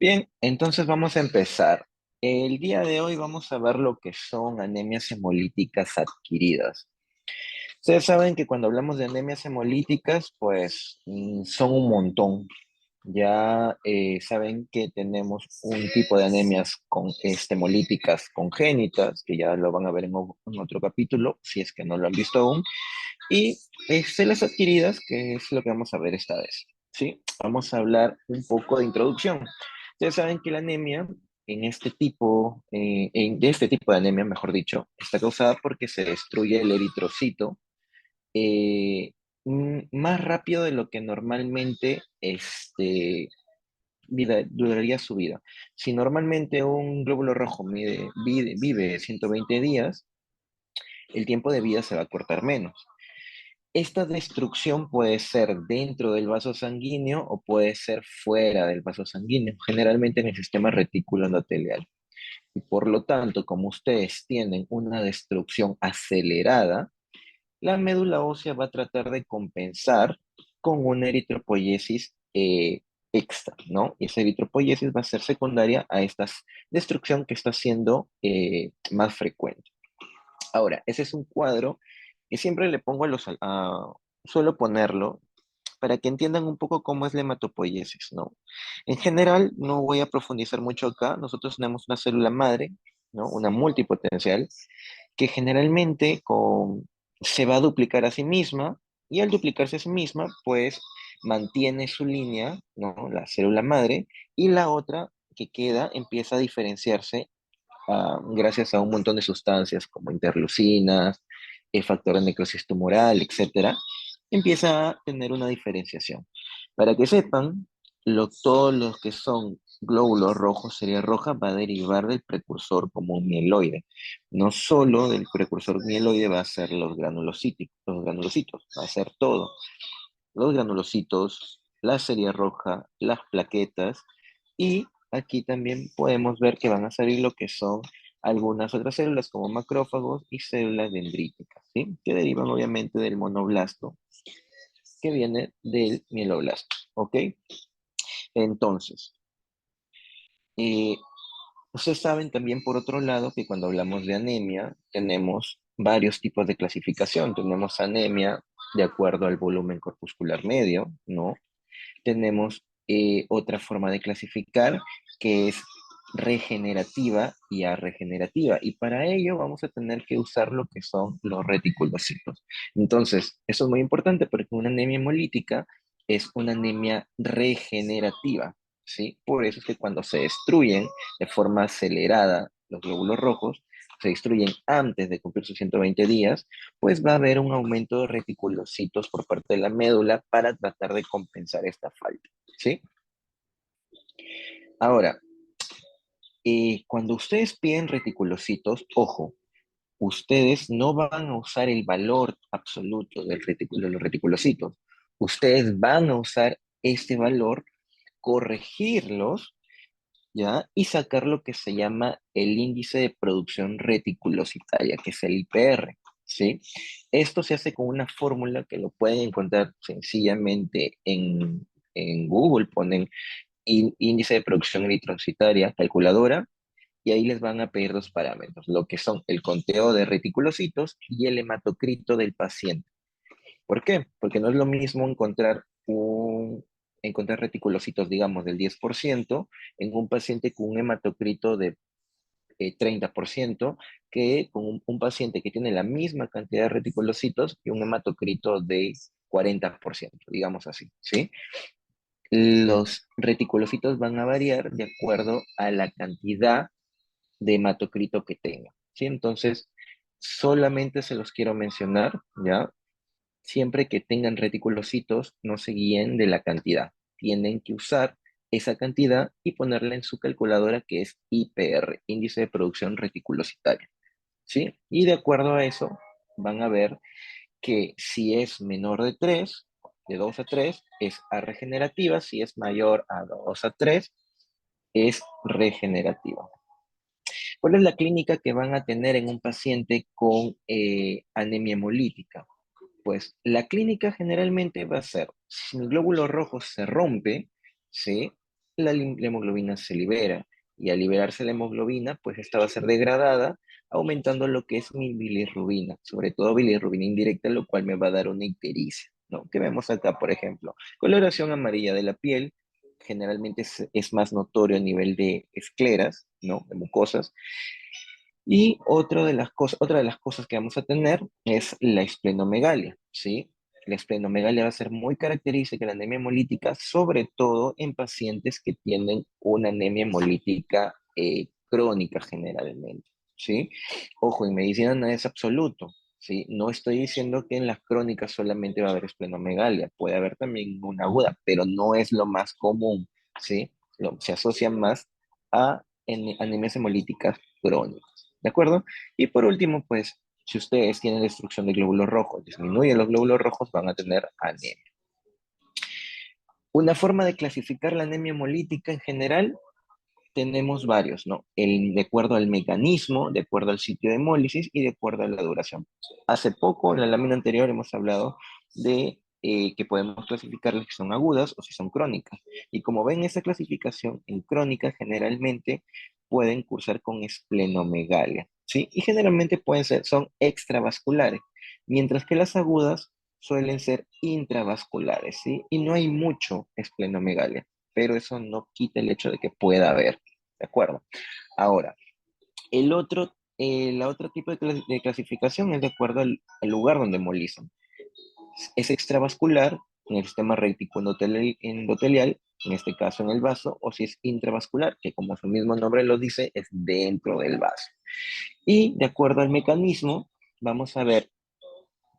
Bien, entonces vamos a empezar. El día de hoy vamos a ver lo que son anemias hemolíticas adquiridas. Ustedes saben que cuando hablamos de anemias hemolíticas, pues son un montón. Ya saben que tenemos un tipo de anemias hemolíticas congénitas, que ya lo van a ver en otro capítulo, si es que no lo han visto aún, y las adquiridas, que es lo que vamos a ver esta vez. ¿Sí? Vamos a hablar un poco de introducción. Ustedes saben que la anemia de este tipo de anemia, mejor dicho, está causada porque se destruye el eritrocito eh, más rápido de lo que normalmente duraría su vida. Si normalmente un glóbulo rojo vive 120 días, el tiempo de vida se va a cortar menos. Esta destrucción puede ser dentro del vaso sanguíneo o puede ser fuera del vaso sanguíneo, generalmente en el sistema retículo endotelial. Y por lo tanto, como ustedes tienen una destrucción acelerada, la médula ósea va a tratar de compensar con una eritropoyesis extra, ¿no? Y esa eritropoyesis va a ser secundaria a esta destrucción que está siendo más frecuente. Ahora, ese es un cuadro que siempre le pongo suelo ponerlo para que entiendan un poco cómo es la hematopoiesis, ¿no? En general, no voy a profundizar mucho acá. Nosotros tenemos una célula madre, ¿no? Una multipotencial, que generalmente se va a duplicar a sí misma y al duplicarse a sí misma, pues mantiene su línea, ¿no? La célula madre, y la otra que queda empieza a diferenciarse gracias a un montón de sustancias como interleucinas, factor de necrosis tumoral, etcétera, empieza a tener una diferenciación. Para que sepan, todos los que son glóbulos rojos, serie roja, va a derivar del precursor común mieloide. No solo del precursor mieloide va a ser los granulocitos, va a ser todo. Los granulocitos, la serie roja, las plaquetas, y aquí también podemos ver que van a salir lo que son algunas otras células como macrófagos y células dendríticas, ¿sí? Que derivan obviamente del monoblasto, que viene del mieloblasto, ¿ok? Entonces, eh, ustedes saben también por otro lado que cuando hablamos de anemia tenemos varios tipos de clasificación. Tenemos anemia de acuerdo al volumen corpuscular medio, ¿no? Tenemos otra forma de clasificar que es regenerativa y arregenerativa. Y para ello vamos a tener que usar lo que son los reticulocitos. Entonces, eso es muy importante porque una anemia hemolítica es una anemia regenerativa, ¿sí? Por eso es que cuando se destruyen de forma acelerada los glóbulos rojos, se destruyen antes de cumplir sus 120 días, pues va a haber un aumento de reticulocitos por parte de la médula para tratar de compensar esta falta, ¿sí? Ahora, cuando ustedes piden reticulocitos, ojo, ustedes no van a usar el valor absoluto de los reticulocitos. Ustedes van a usar este valor, corregirlos, ¿ya? Y sacar lo que se llama el índice de producción reticulocitaria, que es el IPR, ¿sí? Esto se hace con una fórmula que lo pueden encontrar sencillamente en Google, ponen índice de producción eritrocitaria, calculadora, y ahí les van a pedir dos parámetros, lo que son el conteo de reticulocitos y el hematocrito del paciente. ¿Por qué? Porque no es lo mismo encontrar reticulocitos, digamos, del 10% en un paciente con un hematocrito de 30% que con un paciente que tiene la misma cantidad de reticulocitos y un hematocrito de 40%, digamos así, ¿sí? Los reticulocitos van a variar de acuerdo a la cantidad de hematocrito que tenga, ¿sí? Entonces, solamente se los quiero mencionar, ¿ya? Siempre que tengan reticulocitos, no se guíen de la cantidad. Tienen que usar esa cantidad y ponerla en su calculadora que es IPR, índice de producción reticulocitaria, ¿sí? Y de acuerdo a eso, van a ver que si es menor de 3, de 2 a 3, es arregenerativa, si es mayor a 2 a 3, es regenerativa. ¿Cuál es la clínica que van a tener en un paciente con anemia hemolítica? Pues la clínica generalmente va a ser, si el glóbulo rojo se rompe, ¿sí? la hemoglobina se libera. Y al liberarse la hemoglobina, pues esta va a ser degradada, aumentando lo que es mi bilirrubina, sobre todo bilirrubina indirecta, lo cual me va a dar una ictericia, ¿no? Que vemos acá, por ejemplo, coloración amarilla de la piel, generalmente es más notorio a nivel de escleras, ¿no? De mucosas. Y otra de las cosas que vamos a tener es la esplenomegalia, ¿sí? La esplenomegalia va a ser muy característica de la anemia hemolítica, sobre todo en pacientes que tienen una anemia hemolítica crónica generalmente, ¿sí? Ojo, en medicina no es absoluto, ¿sí? No estoy diciendo que en las crónicas solamente va a haber esplenomegalia, puede haber también una aguda, pero no es lo más común, ¿sí? Se asocia más a anemias hemolíticas crónicas, ¿de acuerdo? Y por último, pues, si ustedes tienen destrucción de glóbulos rojos, disminuyen los glóbulos rojos, van a tener anemia. Una forma de clasificar la anemia hemolítica en general, tenemos varios, ¿no? De acuerdo al mecanismo, de acuerdo al sitio de hemólisis y de acuerdo a la duración. Hace poco, en la lámina anterior, hemos hablado de que podemos clasificarlas si son agudas o si son crónicas. Y como ven, esa clasificación en crónica generalmente pueden cursar con esplenomegalia, ¿sí? Y generalmente son extravasculares, mientras que las agudas suelen ser intravasculares, ¿sí? Y no hay mucho esplenomegalia, pero eso no quita el hecho de que pueda haber, ¿de acuerdo? Ahora, la otra tipo de clasificación es de acuerdo al lugar donde embolizan. Es extravascular en el sistema endotelial, en este caso en el vaso, o si es intravascular, que como su mismo nombre lo dice, es dentro del vaso. Y de acuerdo al mecanismo, vamos a ver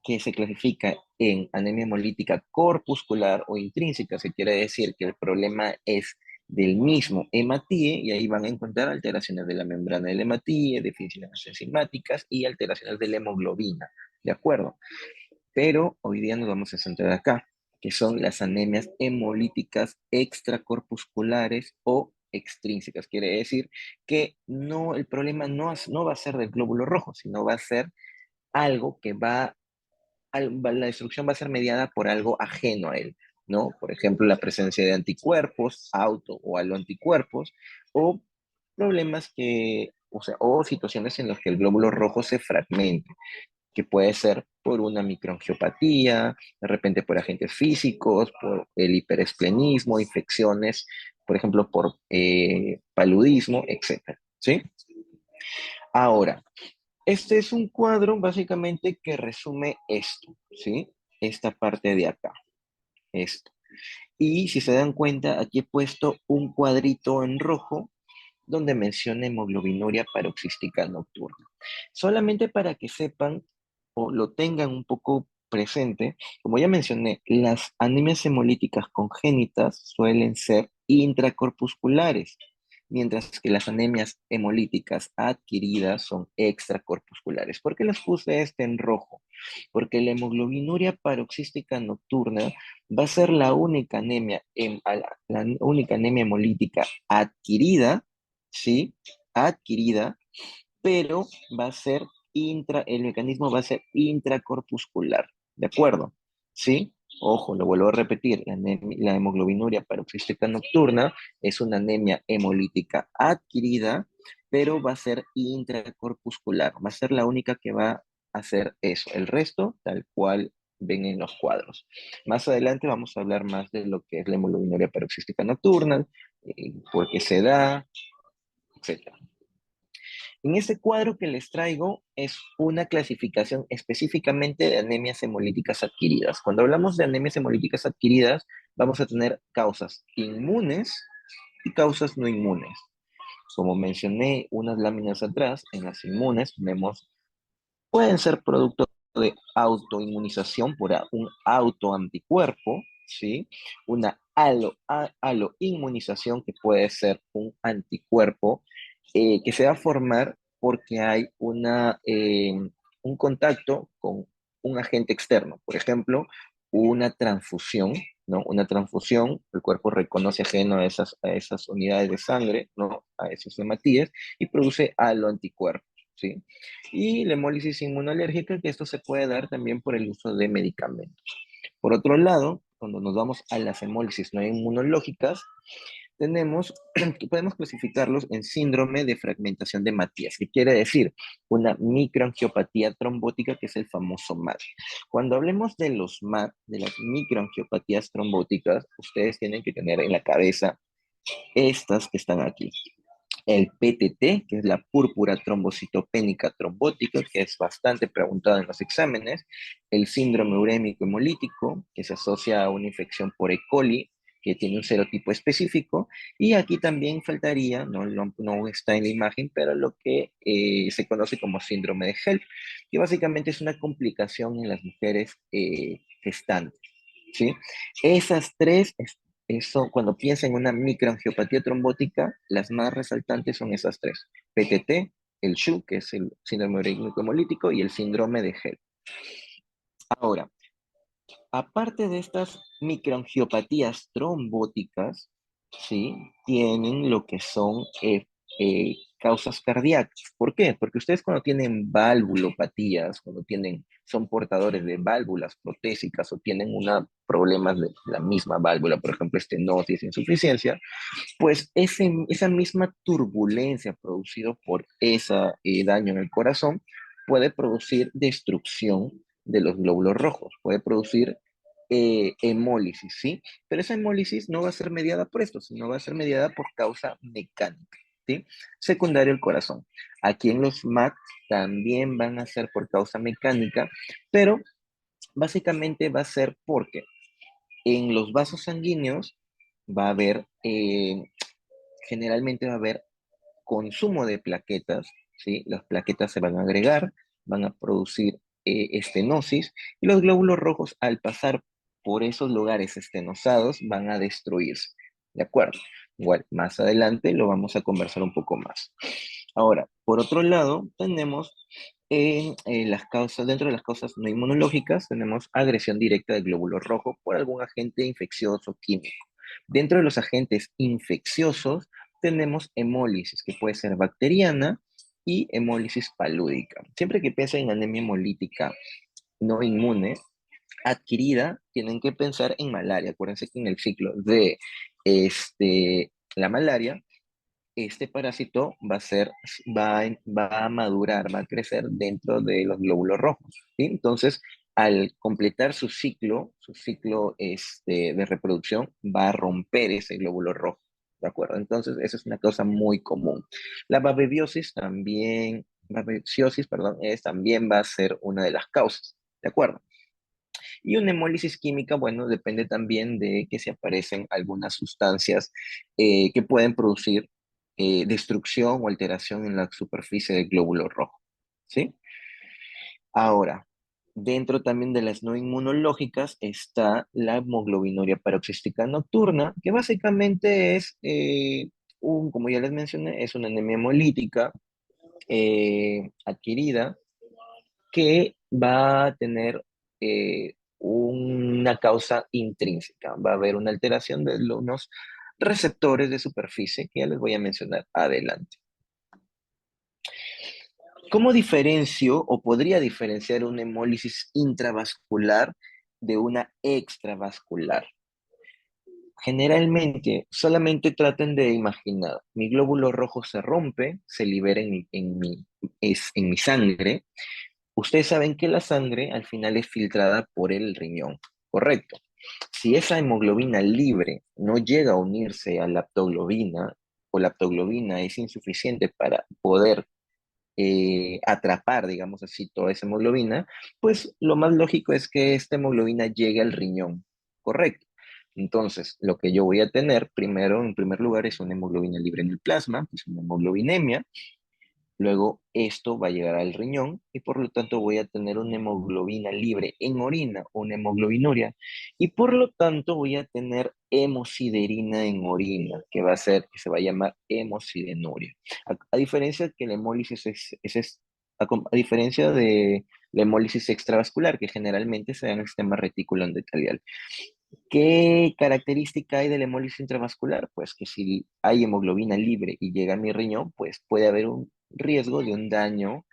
que se clasifica en anemia hemolítica corpuscular o intrínseca, se quiere decir que el problema es del mismo hematíe, y ahí van a encontrar alteraciones de la membrana del hematíe, deficiencias enzimáticas y alteraciones de la hemoglobina, ¿de acuerdo? Pero hoy día nos vamos a centrar acá, que son las anemias hemolíticas extracorpusculares o extrínsecas. Quiere decir que no, el problema no va a ser del glóbulo rojo, sino va a ser algo que la destrucción va a ser mediada por algo ajeno a él, ¿no? Por ejemplo, la presencia de anticuerpos, auto o aloanticuerpos, o problemas o sea, o situaciones en las que el glóbulo rojo se fragmente, que puede ser por una microangiopatía, de repente por agentes físicos, por el hiperesplenismo, infecciones, por ejemplo, por paludismo, etcétera, ¿sí? Ahora, este es un cuadro básicamente que resume esto, ¿sí? Esta parte de acá, esto. Y si se dan cuenta, aquí he puesto un cuadrito en rojo donde menciona hemoglobinuria paroxística nocturna. Solamente para que sepan o lo tengan un poco presente, como ya mencioné, las anemias hemolíticas congénitas suelen ser intracorpusculares, mientras que las anemias hemolíticas adquiridas son extracorpusculares. ¿Por qué les puse este en rojo? Porque la hemoglobinuria paroxística nocturna va a ser la única la única anemia hemolítica adquirida, ¿sí? Adquirida, pero va a ser el mecanismo va a ser intracorpuscular, ¿de acuerdo? ¿Sí? Ojo, lo vuelvo a repetir, la hemoglobinuria paroxística nocturna es una anemia hemolítica adquirida, pero va a ser intracorpuscular, va a ser la única que va a hacer eso. El resto, tal cual ven en los cuadros. Más adelante vamos a hablar más de lo que es la hemoglobinuria paroxística nocturna, por qué se da, etc. En este cuadro que les traigo es una clasificación específicamente de anemias hemolíticas adquiridas. Cuando hablamos de anemias hemolíticas adquiridas, vamos a tener causas inmunes y causas no inmunes. Como mencioné unas láminas atrás, en las inmunes pueden ser producto de autoinmunización por un autoanticuerpo, ¿sí? Una aloinmunización que puede ser un anticuerpo que se va a formar porque hay un contacto con un agente externo. Por ejemplo, una transfusión, ¿no? Una transfusión, el cuerpo reconoce ajeno a esas unidades de sangre, ¿no? A esos hematíes y produce aloanticuerpos, ¿sí? Y la hemólisis inmunológica, que esto se puede dar también por el uso de medicamentos. Por otro lado, cuando nos vamos a las hemólisis no inmunológicas, tenemos, que podemos clasificarlos en síndrome de fragmentación de Matías, que quiere decir una microangiopatía trombótica, que es el famoso MAT. Cuando hablemos de los MAT, de las microangiopatías trombóticas, ustedes tienen que tener en la cabeza estas que están aquí. El PTT, que es la púrpura trombocitopénica trombótica, que es bastante preguntada en los exámenes. El síndrome urémico hemolítico, que se asocia a una infección por E. coli, que tiene un serotipo específico. Y aquí también faltaría, no está en la imagen, pero lo que se conoce como síndrome de HELP, que básicamente es una complicación en las mujeres gestantes. ¿Sí? Esas tres, eso, cuando piensa en una microangiopatía trombótica, las más resaltantes son esas tres: PTT, el SHU, que es el síndrome urémico hemolítico, y el síndrome de HELP. Ahora, aparte de estas microangiopatías trombóticas, ¿sí? Tienen lo que son causas cardíacas. ¿Por qué? Porque ustedes cuando tienen valvulopatías, cuando son portadores de válvulas protésicas o tienen problemas de la misma válvula, por ejemplo, estenosis, insuficiencia, pues esa misma turbulencia producida por ese daño en el corazón puede producir destrucción de los glóbulos rojos, puede producir hemólisis, ¿sí? Pero esa hemólisis no va a ser mediada por esto, sino va a ser mediada por causa mecánica, ¿sí? Secundario al corazón. Aquí en los MAC también van a ser por causa mecánica, pero básicamente va a ser porque en los vasos sanguíneos va a haber generalmente va a haber consumo de plaquetas, ¿sí? Las plaquetas se van a agregar, van a producir estenosis, y los glóbulos rojos, al pasar por esos lugares estenosados, van a destruirse. ¿De acuerdo? Igual, más adelante lo vamos a conversar un poco más. Ahora, por otro lado, tenemos las causas, dentro de las causas no inmunológicas, tenemos agresión directa del glóbulo rojo por algún agente infeccioso químico. Dentro de los agentes infecciosos, tenemos hemólisis, que puede ser bacteriana, y hemólisis palúdica. Siempre que piensen en anemia hemolítica no inmune adquirida, tienen que pensar en malaria. Acuérdense que en el ciclo de la malaria, este parásito va a madurar, va a crecer dentro de los glóbulos rojos, ¿sí? Entonces, al completar su ciclo de reproducción, va a romper ese glóbulo rojo, ¿de acuerdo? Entonces, esa es una causa muy común. La babesiosis, perdón, también va a ser una de las causas, ¿de acuerdo? Y una hemólisis química, bueno, depende también de que se aparecen algunas sustancias que pueden producir destrucción o alteración en la superficie del glóbulo rojo, ¿sí? Ahora, dentro también de las no inmunológicas está la hemoglobinuria paroxística nocturna, que básicamente es, como ya les mencioné, es una anemia hemolítica adquirida, que va a tener una causa intrínseca. Va a haber una alteración de unos receptores de superficie que ya les voy a mencionar adelante. ¿Cómo diferencio o podría diferenciar una hemólisis intravascular de una extravascular? Generalmente, solamente traten de imaginar, mi glóbulo rojo se rompe, se libera en mi sangre. Ustedes saben que la sangre al final es filtrada por el riñón, ¿correcto? Si esa hemoglobina libre no llega a unirse a la aptoglobina, o la aptoglobina es insuficiente para poder atrapar, digamos así, toda esa hemoglobina, pues lo más lógico es que esta hemoglobina llegue al riñón, ¿correcto? Entonces, lo que yo voy a tener primero, en primer lugar, es una hemoglobina libre en el plasma, que es una hemoglobinemia. Luego esto va a llegar al riñón y por lo tanto voy a tener una hemoglobina libre en orina, una hemoglobinuria, y por lo tanto voy a tener hemosiderina en orina, que se va a llamar hemosidenuria. A diferencia que la hemólisis a diferencia de la hemólisis extravascular, que generalmente se da en el sistema reticular endotelial. ¿Qué característica hay de la hemólisis intravascular? Pues que si hay hemoglobina libre y llega a mi riñón, pues puede haber un riesgo de un daño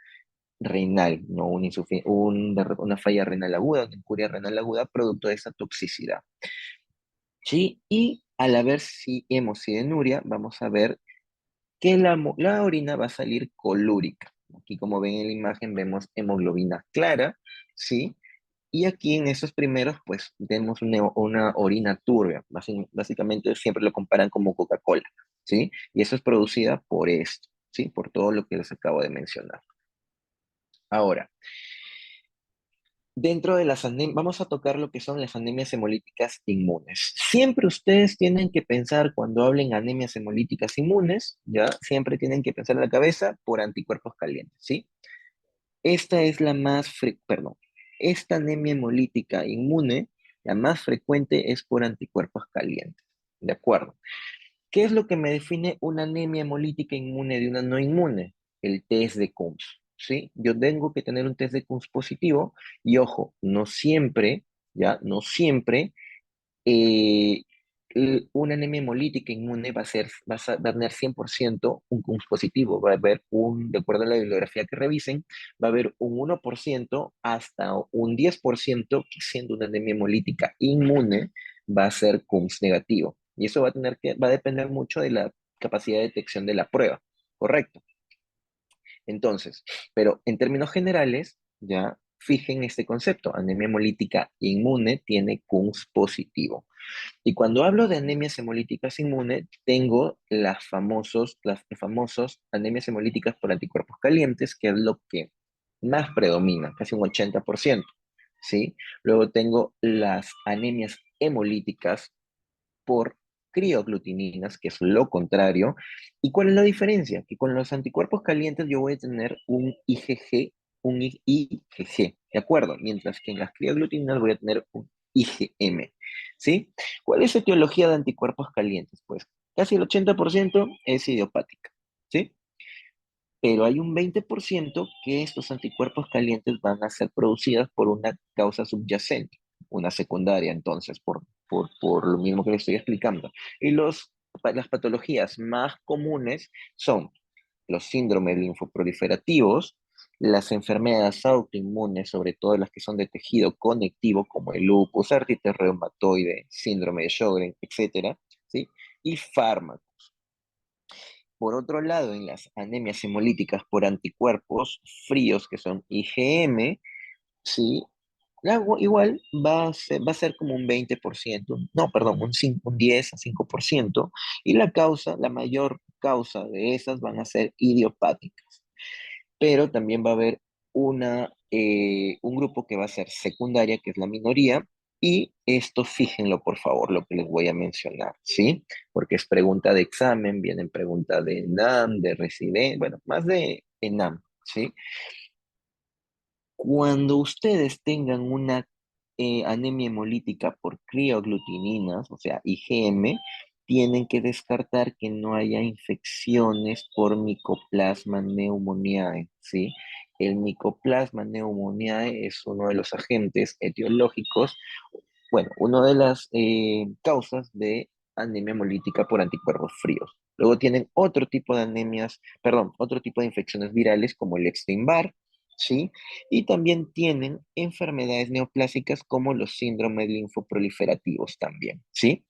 renal, no una falla renal aguda, una incuria renal aguda, producto de esa toxicidad. ¿Sí? Y Al haber si hemosidenuria, vamos a ver que la orina va a salir colúrica. Aquí, como ven en la imagen, vemos hemoglobina clara, ¿sí? Y aquí en esos primeros, pues, vemos una orina turbia. Básicamente siempre lo comparan como Coca-Cola, ¿sí? Y eso es producida por esto, ¿sí? Por todo lo que les acabo de mencionar. Ahora, dentro de las anemias, vamos a tocar lo que son las anemias hemolíticas inmunes. Siempre ustedes tienen que pensar cuando hablen anemias hemolíticas inmunes, ya, siempre tienen que pensar en la cabeza por anticuerpos calientes, ¿sí? Esta es la más perdón, esta anemia hemolítica inmune, la más frecuente es por anticuerpos calientes, ¿de acuerdo? ¿Qué es lo que me define una anemia hemolítica inmune de una no inmune? El test de Coombs, ¿sí? Yo tengo que tener un test de Coombs positivo y ojo, no siempre, ya, no siempre eh, una anemia hemolítica inmune va a tener 100% un CUMS positivo. Va a haber de acuerdo a la bibliografía que revisen, va a haber un 1% hasta un 10% que siendo una anemia hemolítica inmune va a ser CUMS negativo. Y eso va a depender mucho de la capacidad de detección de la prueba, ¿correcto? Entonces, pero en términos generales, ya fijen este concepto, anemia hemolítica inmune tiene CUMS positivo. Y cuando hablo de anemias hemolíticas inmunes, tengo las famosos anemias hemolíticas por anticuerpos calientes, que es lo que más predomina, casi un 80%, ¿sí? Luego tengo las anemias hemolíticas por crioglutininas, que es lo contrario. ¿Y cuál es la diferencia? Que con los anticuerpos calientes yo voy a tener un IgG, un IgG, ¿de acuerdo? Mientras que en las crioglutininas voy a tener un IgM, ¿sí? ¿Cuál es la etiología de anticuerpos calientes? Pues casi el 80% es idiopática, ¿sí? Pero hay un 20% que estos anticuerpos calientes van a ser producidas por una causa subyacente, una secundaria, entonces, por lo mismo que les estoy explicando. Y las patologías más comunes son los síndromes linfoproliferativos, las enfermedades autoinmunes, sobre todo las que son de tejido conectivo, como el lupus, artritis reumatoide, síndrome de Sjögren, etcétera, ¿sí? Y fármacos. Por otro lado, en las anemias hemolíticas por anticuerpos fríos, que son IgM, ¿sí? Igual va a ser como un 20%, no, perdón, un 10 a 5%, y la mayor causa de esas van a ser idiopáticas. Pero también va a haber un grupo que va a ser secundaria, que es la minoría, y esto fíjenlo por favor, lo que les voy a mencionar, ¿sí? Porque es pregunta de examen, vienen preguntas de ENAM, de residente, bueno, más de ENAM, ¿sí? Cuando ustedes tengan una anemia hemolítica por crioglutininas, o sea, IgM, tienen que descartar que no haya infecciones por Mycoplasma pneumoniae, ¿sí? El Mycoplasma pneumoniae es uno de los agentes etiológicos, bueno, una de las causas de anemia hemolítica por anticuerpos fríos. Luego tienen otro tipo de anemias, perdón, otro tipo de infecciones virales como el Epstein-Barr, ¿sí? Y también tienen enfermedades neoplásicas como los síndromes linfoproliferativos también, ¿sí?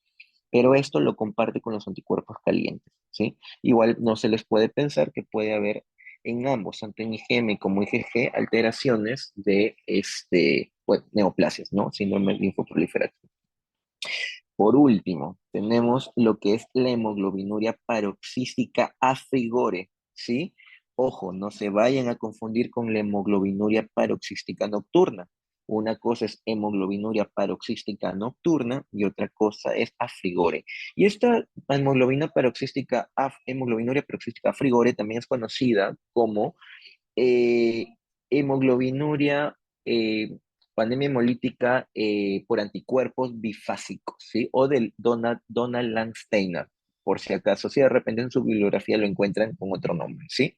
Pero esto lo comparte con los anticuerpos calientes, ¿sí? Igual no se les puede pensar que puede haber en ambos, tanto en IgM como IgG, alteraciones de bueno, neoplasias, ¿no? Síndrome linfoproliferativo. Por último, tenemos lo que es la hemoglobinuria paroxística a frigore, ¿sí? Ojo, no se vayan a confundir con la hemoglobinuria paroxística nocturna. Una cosa es hemoglobinuria paroxística nocturna y otra cosa es a frigore. Y esta hemoglobinuria paroxística a frigore también es conocida como eh, hemoglobinuria, anemia hemolítica por anticuerpos bifásicos, ¿sí? O del Donald Landsteiner, por si acaso, si de repente en su bibliografía lo encuentran con otro nombre, ¿sí?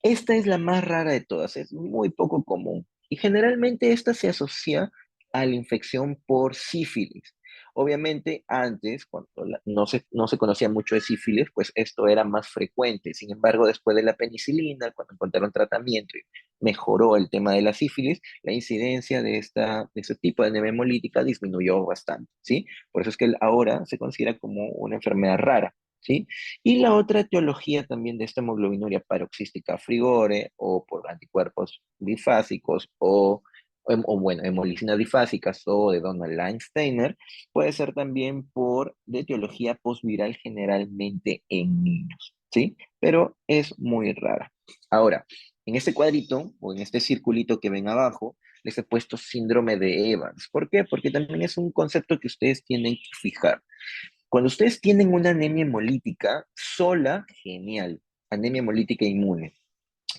Esta es la más rara de todas, es muy poco común y generalmente esta se asocia a la infección por sífilis. Obviamente antes, cuando no se conocía mucho de sífilis, pues esto era más frecuente. Sin embargo, después de la penicilina, cuando encontraron tratamiento y mejoró el tema de la sífilis, la incidencia de este tipo de anemia hemolítica disminuyó bastante, ¿sí? Por eso es que ahora se considera como una enfermedad rara, ¿sí? Y la otra etiología también de esta hemoglobinuria paroxística frigore o por anticuerpos bifásicos o bueno, hemolicinas difásicas o de Donald-Steiner, puede ser también por de etiología postviral generalmente en niños, ¿sí? Pero es muy rara. Ahora, en este cuadrito o en este circulito que ven abajo, les he puesto síndrome de Evans. ¿Por qué? Porque también es un concepto que ustedes tienen que fijar. Cuando ustedes tienen una anemia hemolítica sola, genial, anemia hemolítica inmune.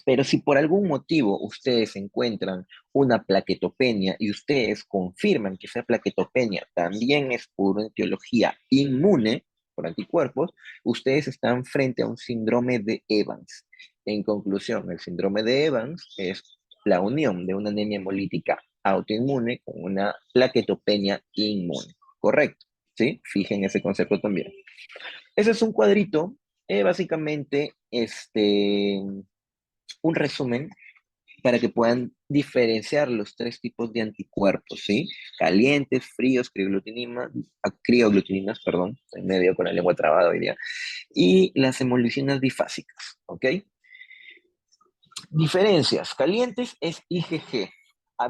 Pero si por algún motivo ustedes encuentran una plaquetopenia y ustedes confirman que esa plaquetopenia también es por una etiología inmune, por anticuerpos, ustedes están frente a un síndrome de Evans. En conclusión, el síndrome de Evans es la unión de una anemia hemolítica autoinmune con una plaquetopenia inmune. Correcto, ¿sí? Fijen ese concepto también. Ese es un cuadrito, básicamente, un resumen para que puedan diferenciar los tres tipos de anticuerpos, ¿sí? Calientes, fríos, crioglutininas, perdón, estoy medio con la lengua trabada hoy día, y las hemolicinas difásicas, ¿ok? Diferencias, calientes es IgG, a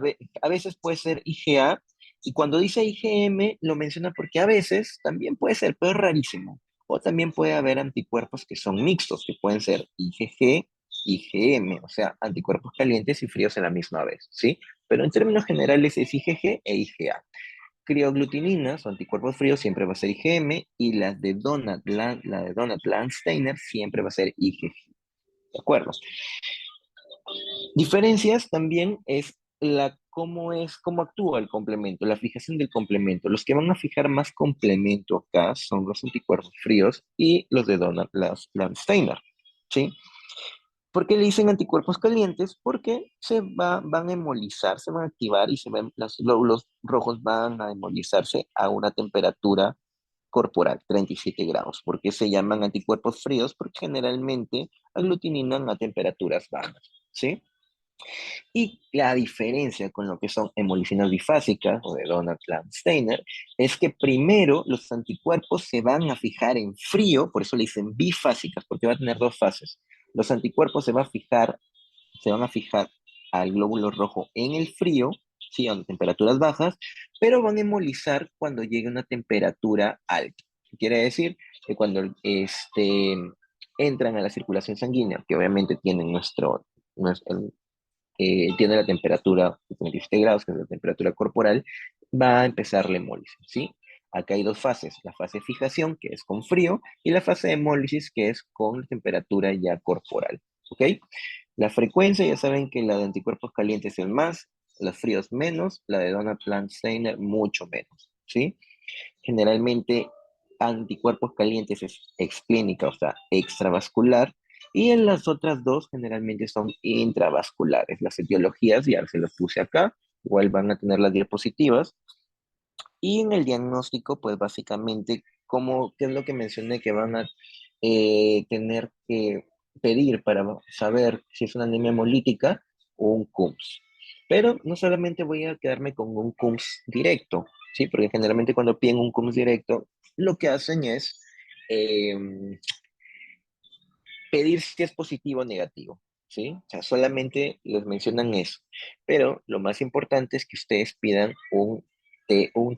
veces puede ser IgA, y cuando dice IgM lo menciona porque a veces también puede ser, pero es rarísimo. O también puede haber anticuerpos que son mixtos, que pueden ser IgG, IgM, o sea, anticuerpos calientes y fríos a la misma vez, ¿sí? Pero en términos generales es IgG e IgA. Crioglutininas o anticuerpos fríos siempre va a ser IgM y la de Donat-Landsteiner siempre va a ser IgG, ¿de acuerdo? Diferencias también es cómo actúa el complemento, la fijación del complemento. Los que van a fijar más complemento acá son los anticuerpos fríos y los de Donald Steiner, ¿sí? ¿Por qué le dicen anticuerpos calientes? Porque van a hemolizar, se van a activar y los glóbulos rojos van a hemolizarse a una temperatura corporal, 37 grados. ¿Por qué se llaman anticuerpos fríos? Porque generalmente aglutininan a temperaturas bajas, ¿sí? Y la diferencia con lo que son hemolicinas bifásicas o de Donald-Steiner es que primero los anticuerpos se van a fijar en frío, por eso le dicen bifásicas, porque va a tener dos fases. Los anticuerpos se van a fijar al glóbulo rojo en el frío, sí, a temperaturas bajas, pero van a hemolizar cuando llegue a una temperatura alta. Quiere decir que cuando entran a la circulación sanguínea, que obviamente tienen tiene la temperatura de 37 grados, que es la temperatura corporal, va a empezar la hemólisis, ¿sí? Acá hay dos fases, la fase de fijación, que es con frío, y la fase de hemólisis, que es con temperatura ya corporal, ¿ok? La frecuencia, ya saben que la de anticuerpos calientes es más, los fríos menos, la de Donald-Steiner mucho menos, ¿sí? Generalmente anticuerpos calientes es exclínica, o sea, extravascular, y en las otras dos generalmente son intravasculares. Las etiologías ya se las puse acá, igual van a tener las diapositivas. Y en el diagnóstico, pues básicamente, ¿qué es lo que mencioné? Que van a tener que pedir para saber si es una anemia hemolítica o un CUMS. Pero no solamente voy a quedarme con un CUMS directo, ¿sí? Porque generalmente cuando piden un CUMS directo, lo que hacen es eh, pedir si es positivo o negativo, ¿sí? O sea, solamente les mencionan eso. Pero lo más importante es que ustedes pidan un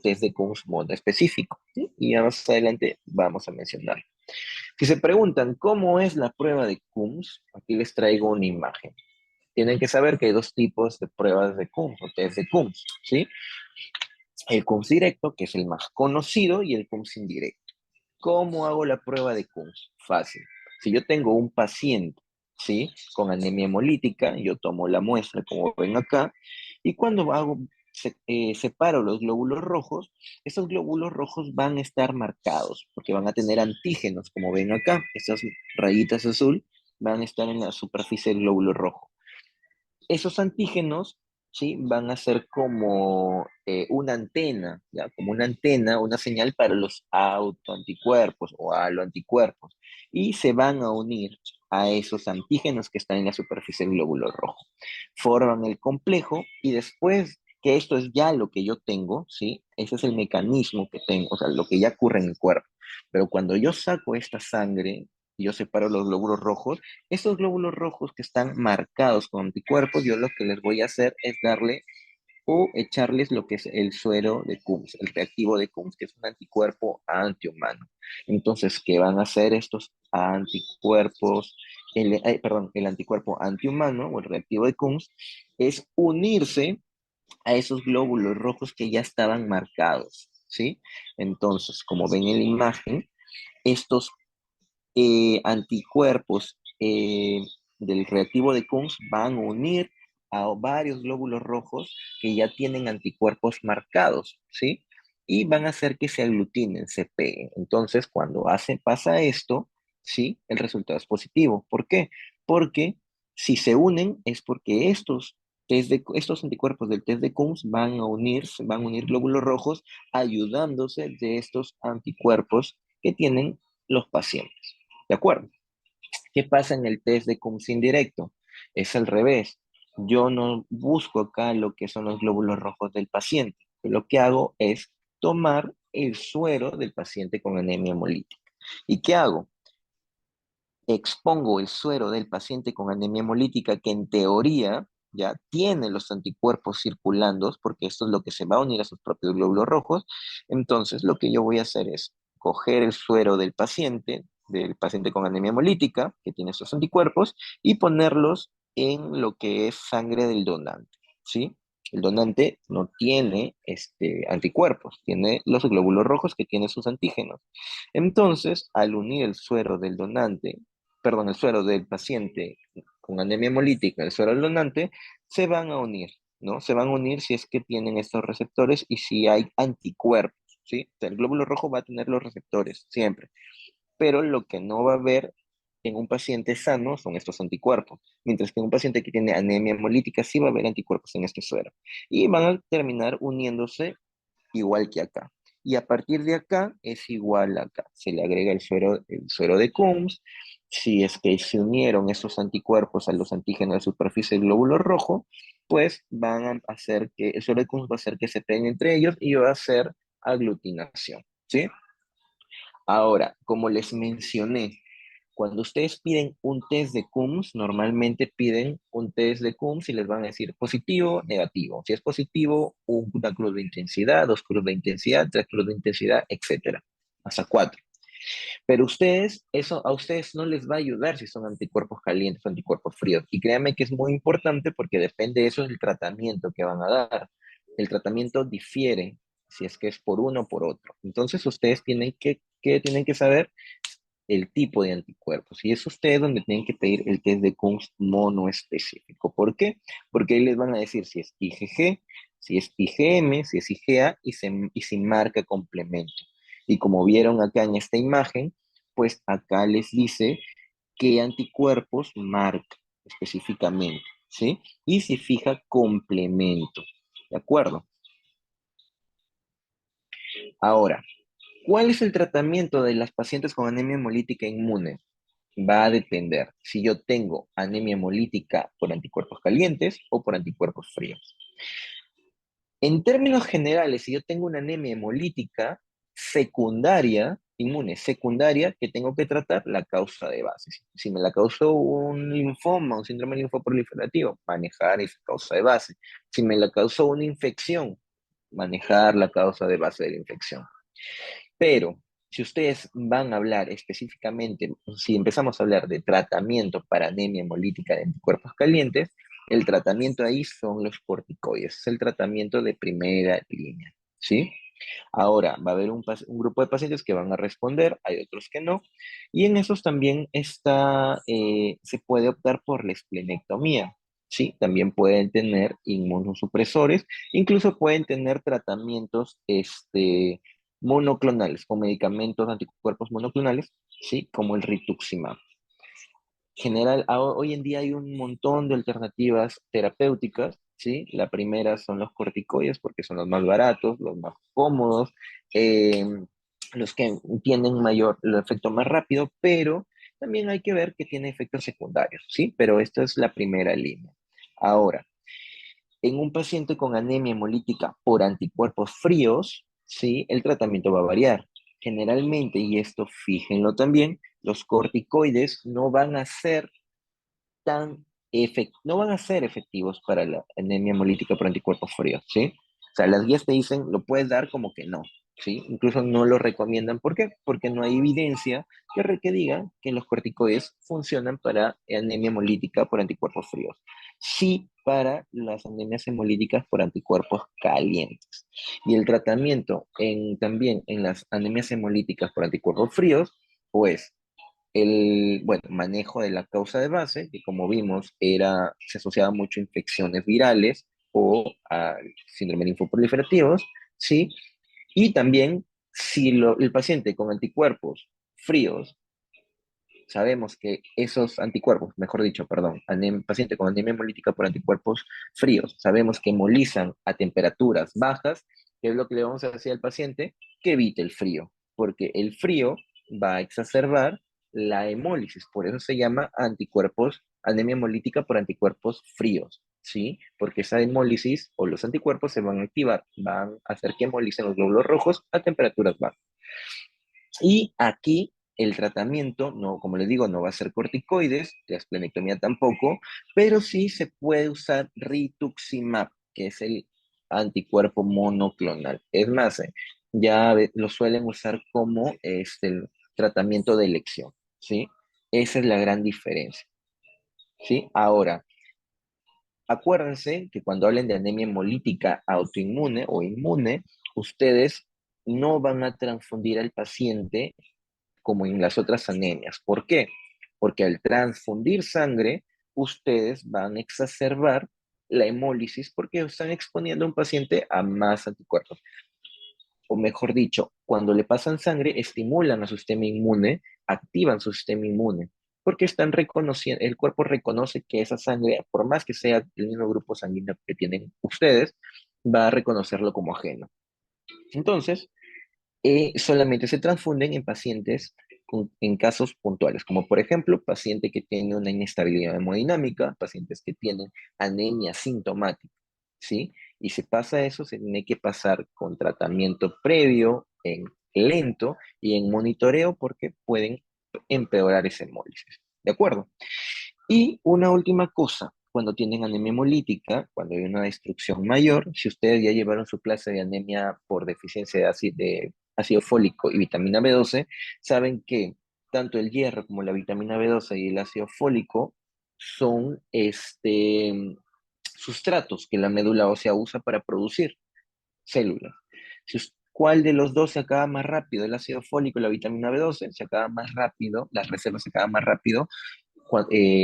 test de Kunz mono específico, ¿sí? Y ya más adelante vamos a mencionar. Si se preguntan cómo es la prueba de Kunz, aquí les traigo una imagen. Tienen que saber que hay dos tipos de pruebas de Kunz o test de Kunz, ¿sí? El Kunz directo, que es el más conocido, y el Kunz indirecto. ¿Cómo hago la prueba de Kunz? Fácil. Si yo tengo un paciente, ¿sí? Con anemia hemolítica, yo tomo la muestra, como ven acá, y cuando separo los glóbulos rojos, esos glóbulos rojos van a estar marcados, porque van a tener antígenos, como ven acá, estas rayitas azul van a estar en la superficie del glóbulo rojo. Esos antígenos, ¿sí? Van a ser como una antena, ¿ya? Como una antena, una señal para los autoanticuerpos o aloanticuerpos. Y se van a unir a esos antígenos que están en la superficie del glóbulo rojo. Forman el complejo y después que esto es ya lo que yo tengo, ¿sí? Ese es el mecanismo que tengo, o sea, lo que ya ocurre en el cuerpo. Pero cuando yo saco esta sangre, y yo separo los glóbulos rojos, esos glóbulos rojos que están marcados con anticuerpos, yo lo que les voy a hacer es darle o echarles lo que es el suero de Coombs, el reactivo de Coombs, que es un anticuerpo antihumano. Entonces, ¿qué van a hacer estos anticuerpos? Perdón, el anticuerpo antihumano o el reactivo de Coombs es unirse a esos glóbulos rojos que ya estaban marcados, ¿sí? Entonces, como ven en la imagen, estos anticuerpos del reactivo de Kunz van a unir a varios glóbulos rojos que ya tienen anticuerpos marcados, ¿sí? Y van a hacer que se aglutinen, se peguen. Entonces, cuando pasa esto, ¿sí? El resultado es positivo. ¿Por qué? Porque si se unen es porque estos anticuerpos del test de Kunz van a unir glóbulos rojos ayudándose de estos anticuerpos que tienen los pacientes. ¿De acuerdo? ¿Qué pasa en el test de Coombs indirecto? Es al revés. Yo no busco acá lo que son los glóbulos rojos del paciente. Lo que hago es tomar el suero del paciente con anemia hemolítica. ¿Y qué hago? Expongo el suero del paciente con anemia hemolítica que en teoría ya tiene los anticuerpos circulando, porque esto es lo que se va a unir a sus propios glóbulos rojos. Entonces, lo que yo voy a hacer es coger el suero del paciente con anemia hemolítica, que tiene estos anticuerpos, y ponerlos en lo que es sangre del donante, ¿sí? El donante no tiene anticuerpos, tiene los glóbulos rojos que tienen sus antígenos. Entonces, al unir el suero del donante, perdón, el suero del paciente con anemia hemolítica, el suero del donante, se van a unir, ¿no? Se van a unir si es que tienen estos receptores y si hay anticuerpos, ¿sí? O sea, el glóbulo rojo va a tener los receptores siempre, pero lo que no va a haber en un paciente sano son estos anticuerpos, mientras que en un paciente que tiene anemia hemolítica sí va a haber anticuerpos en este suero y van a terminar uniéndose igual que acá. Y a partir de acá es igual a acá. Se le agrega el suero de Coombs. Si es que se unieron esos anticuerpos a los antígenos de superficie del glóbulo rojo, pues van a hacer que el suero de Coombs va a hacer que se peguen entre ellos y va a hacer aglutinación, ¿sí? Ahora, como les mencioné, cuando ustedes piden un test de Coombs, normalmente piden un test de Coombs y les van a decir positivo, negativo. Si es positivo, una cruz de intensidad, dos cruz de intensidad, tres cruz de intensidad, etcétera, hasta cuatro. Pero eso a ustedes no les va a ayudar si son anticuerpos calientes o anticuerpos fríos. Y créanme que es muy importante porque depende de eso del tratamiento que van a dar. El tratamiento difiere si es que es por uno o por otro. Entonces ustedes tienen que saber el tipo de anticuerpos. Y es ustedes donde tienen que pedir el test de Coombs monoespecífico. ¿Por qué? Porque ahí les van a decir si es IgG, si es IgM, si es IgA y si marca complemento. Y como vieron acá en esta imagen, pues acá les dice qué anticuerpos marca específicamente, ¿sí? Y si fija complemento, ¿de acuerdo? Ahora, ¿cuál es el tratamiento de las pacientes con anemia hemolítica inmune? Va a depender si yo tengo anemia hemolítica por anticuerpos calientes o por anticuerpos fríos. En términos generales, si yo tengo una anemia hemolítica secundaria, inmune secundaria, que tengo que tratar la causa de base. Si me la causó un linfoma, un síndrome linfoproliferativo, manejar esa causa de base. Si me la causó una infección, manejar la causa de base de la infección. Pero si ustedes van a hablar específicamente, si empezamos a hablar de tratamiento para anemia hemolítica de anticuerpos calientes, el tratamiento ahí son los corticoides, es el tratamiento de primera línea, ¿sí? Ahora, va a haber un grupo de pacientes que van a responder, hay otros que no, y en esos también se puede optar por la esplenectomía, ¿sí? También pueden tener inmunosupresores, incluso pueden tener tratamientos monoclonales, con medicamentos anticuerpos monoclonales, ¿sí? Como el rituximab. Hoy en día hay un montón de alternativas terapéuticas, ¿sí? La primera son los corticoides porque son los más baratos, los más cómodos, eh, los que tienen el efecto más rápido, pero también hay que ver que tiene efectos secundarios, ¿sí? Pero esta es la primera línea. Ahora, en un paciente con anemia hemolítica por anticuerpos fríos, ¿sí? El tratamiento va a variar. Generalmente, y esto fíjenlo también, los corticoides no van a ser no van a ser efectivos para la anemia hemolítica por anticuerpos fríos, ¿sí? O sea, las guías te dicen, lo puedes dar como que no, ¿sí? Incluso no lo recomiendan. ¿Por qué? Porque no hay evidencia que diga que los corticoides funcionan para anemia hemolítica por anticuerpos fríos. Sí para las anemias hemolíticas por anticuerpos calientes. Y el tratamiento también en las anemias hemolíticas por anticuerpos fríos, pues el, bueno, manejo de la causa de base, que como vimos se asociaba mucho a infecciones virales o a síndrome linfoproliferativos, ¿sí? Y también si el paciente con anticuerpos fríos, sabemos que esos anticuerpos, mejor dicho, perdón, paciente con anemia hemolítica por anticuerpos fríos, sabemos que hemolizan a temperaturas bajas, ¿qué es lo que le vamos a decir al paciente? Que evite el frío, porque el frío va a exacerbar la hemólisis, por eso se llama anticuerpos, anemia hemolítica por anticuerpos fríos, ¿sí? Porque esa hemólisis o los anticuerpos se van a activar, van a hacer que hemolicen los glóbulos rojos a temperaturas bajas. Y aquí el tratamiento, no, como les digo, no va a ser corticoides, la esplenectomía tampoco, pero sí se puede usar rituximab, que es el anticuerpo monoclonal. Es más, lo suelen usar como el tratamiento de elección, ¿sí? Esa es la gran diferencia, ¿sí? Ahora, acuérdense que cuando hablen de anemia hemolítica autoinmune o inmune, ustedes no van a transfundir al paciente como en las otras anemias. ¿Por qué? Porque al transfundir sangre, ustedes van a exacerbar la hemólisis porque están exponiendo a un paciente a más anticuerpos. O mejor dicho, cuando le pasan sangre, estimulan a su sistema inmune, activan su sistema inmune, porque están reconociendo, el cuerpo reconoce que esa sangre, por más que sea el mismo grupo sanguíneo que tienen ustedes, va a reconocerlo como ajeno. Entonces, solamente se transfunden en pacientes en casos puntuales, como por ejemplo, paciente que tiene una inestabilidad hemodinámica, pacientes que tienen anemia sintomática, ¿sí? Y si pasa eso, se tiene que pasar con tratamiento previo, en lento y en monitoreo porque pueden empeorar esa hemólisis, ¿de acuerdo? Y una última cosa, cuando tienen anemia hemolítica, cuando hay una destrucción mayor, si ustedes ya llevaron su clase de anemia por deficiencia de ácido fólico y vitamina B12, saben que tanto el hierro como la vitamina B12 y el ácido fólico son sustratos que la médula ósea usa para producir células. ¿Cuál de los dos se acaba más rápido? El ácido fólico y la vitamina B12 se acaba más rápido, las reservas se acaban más rápido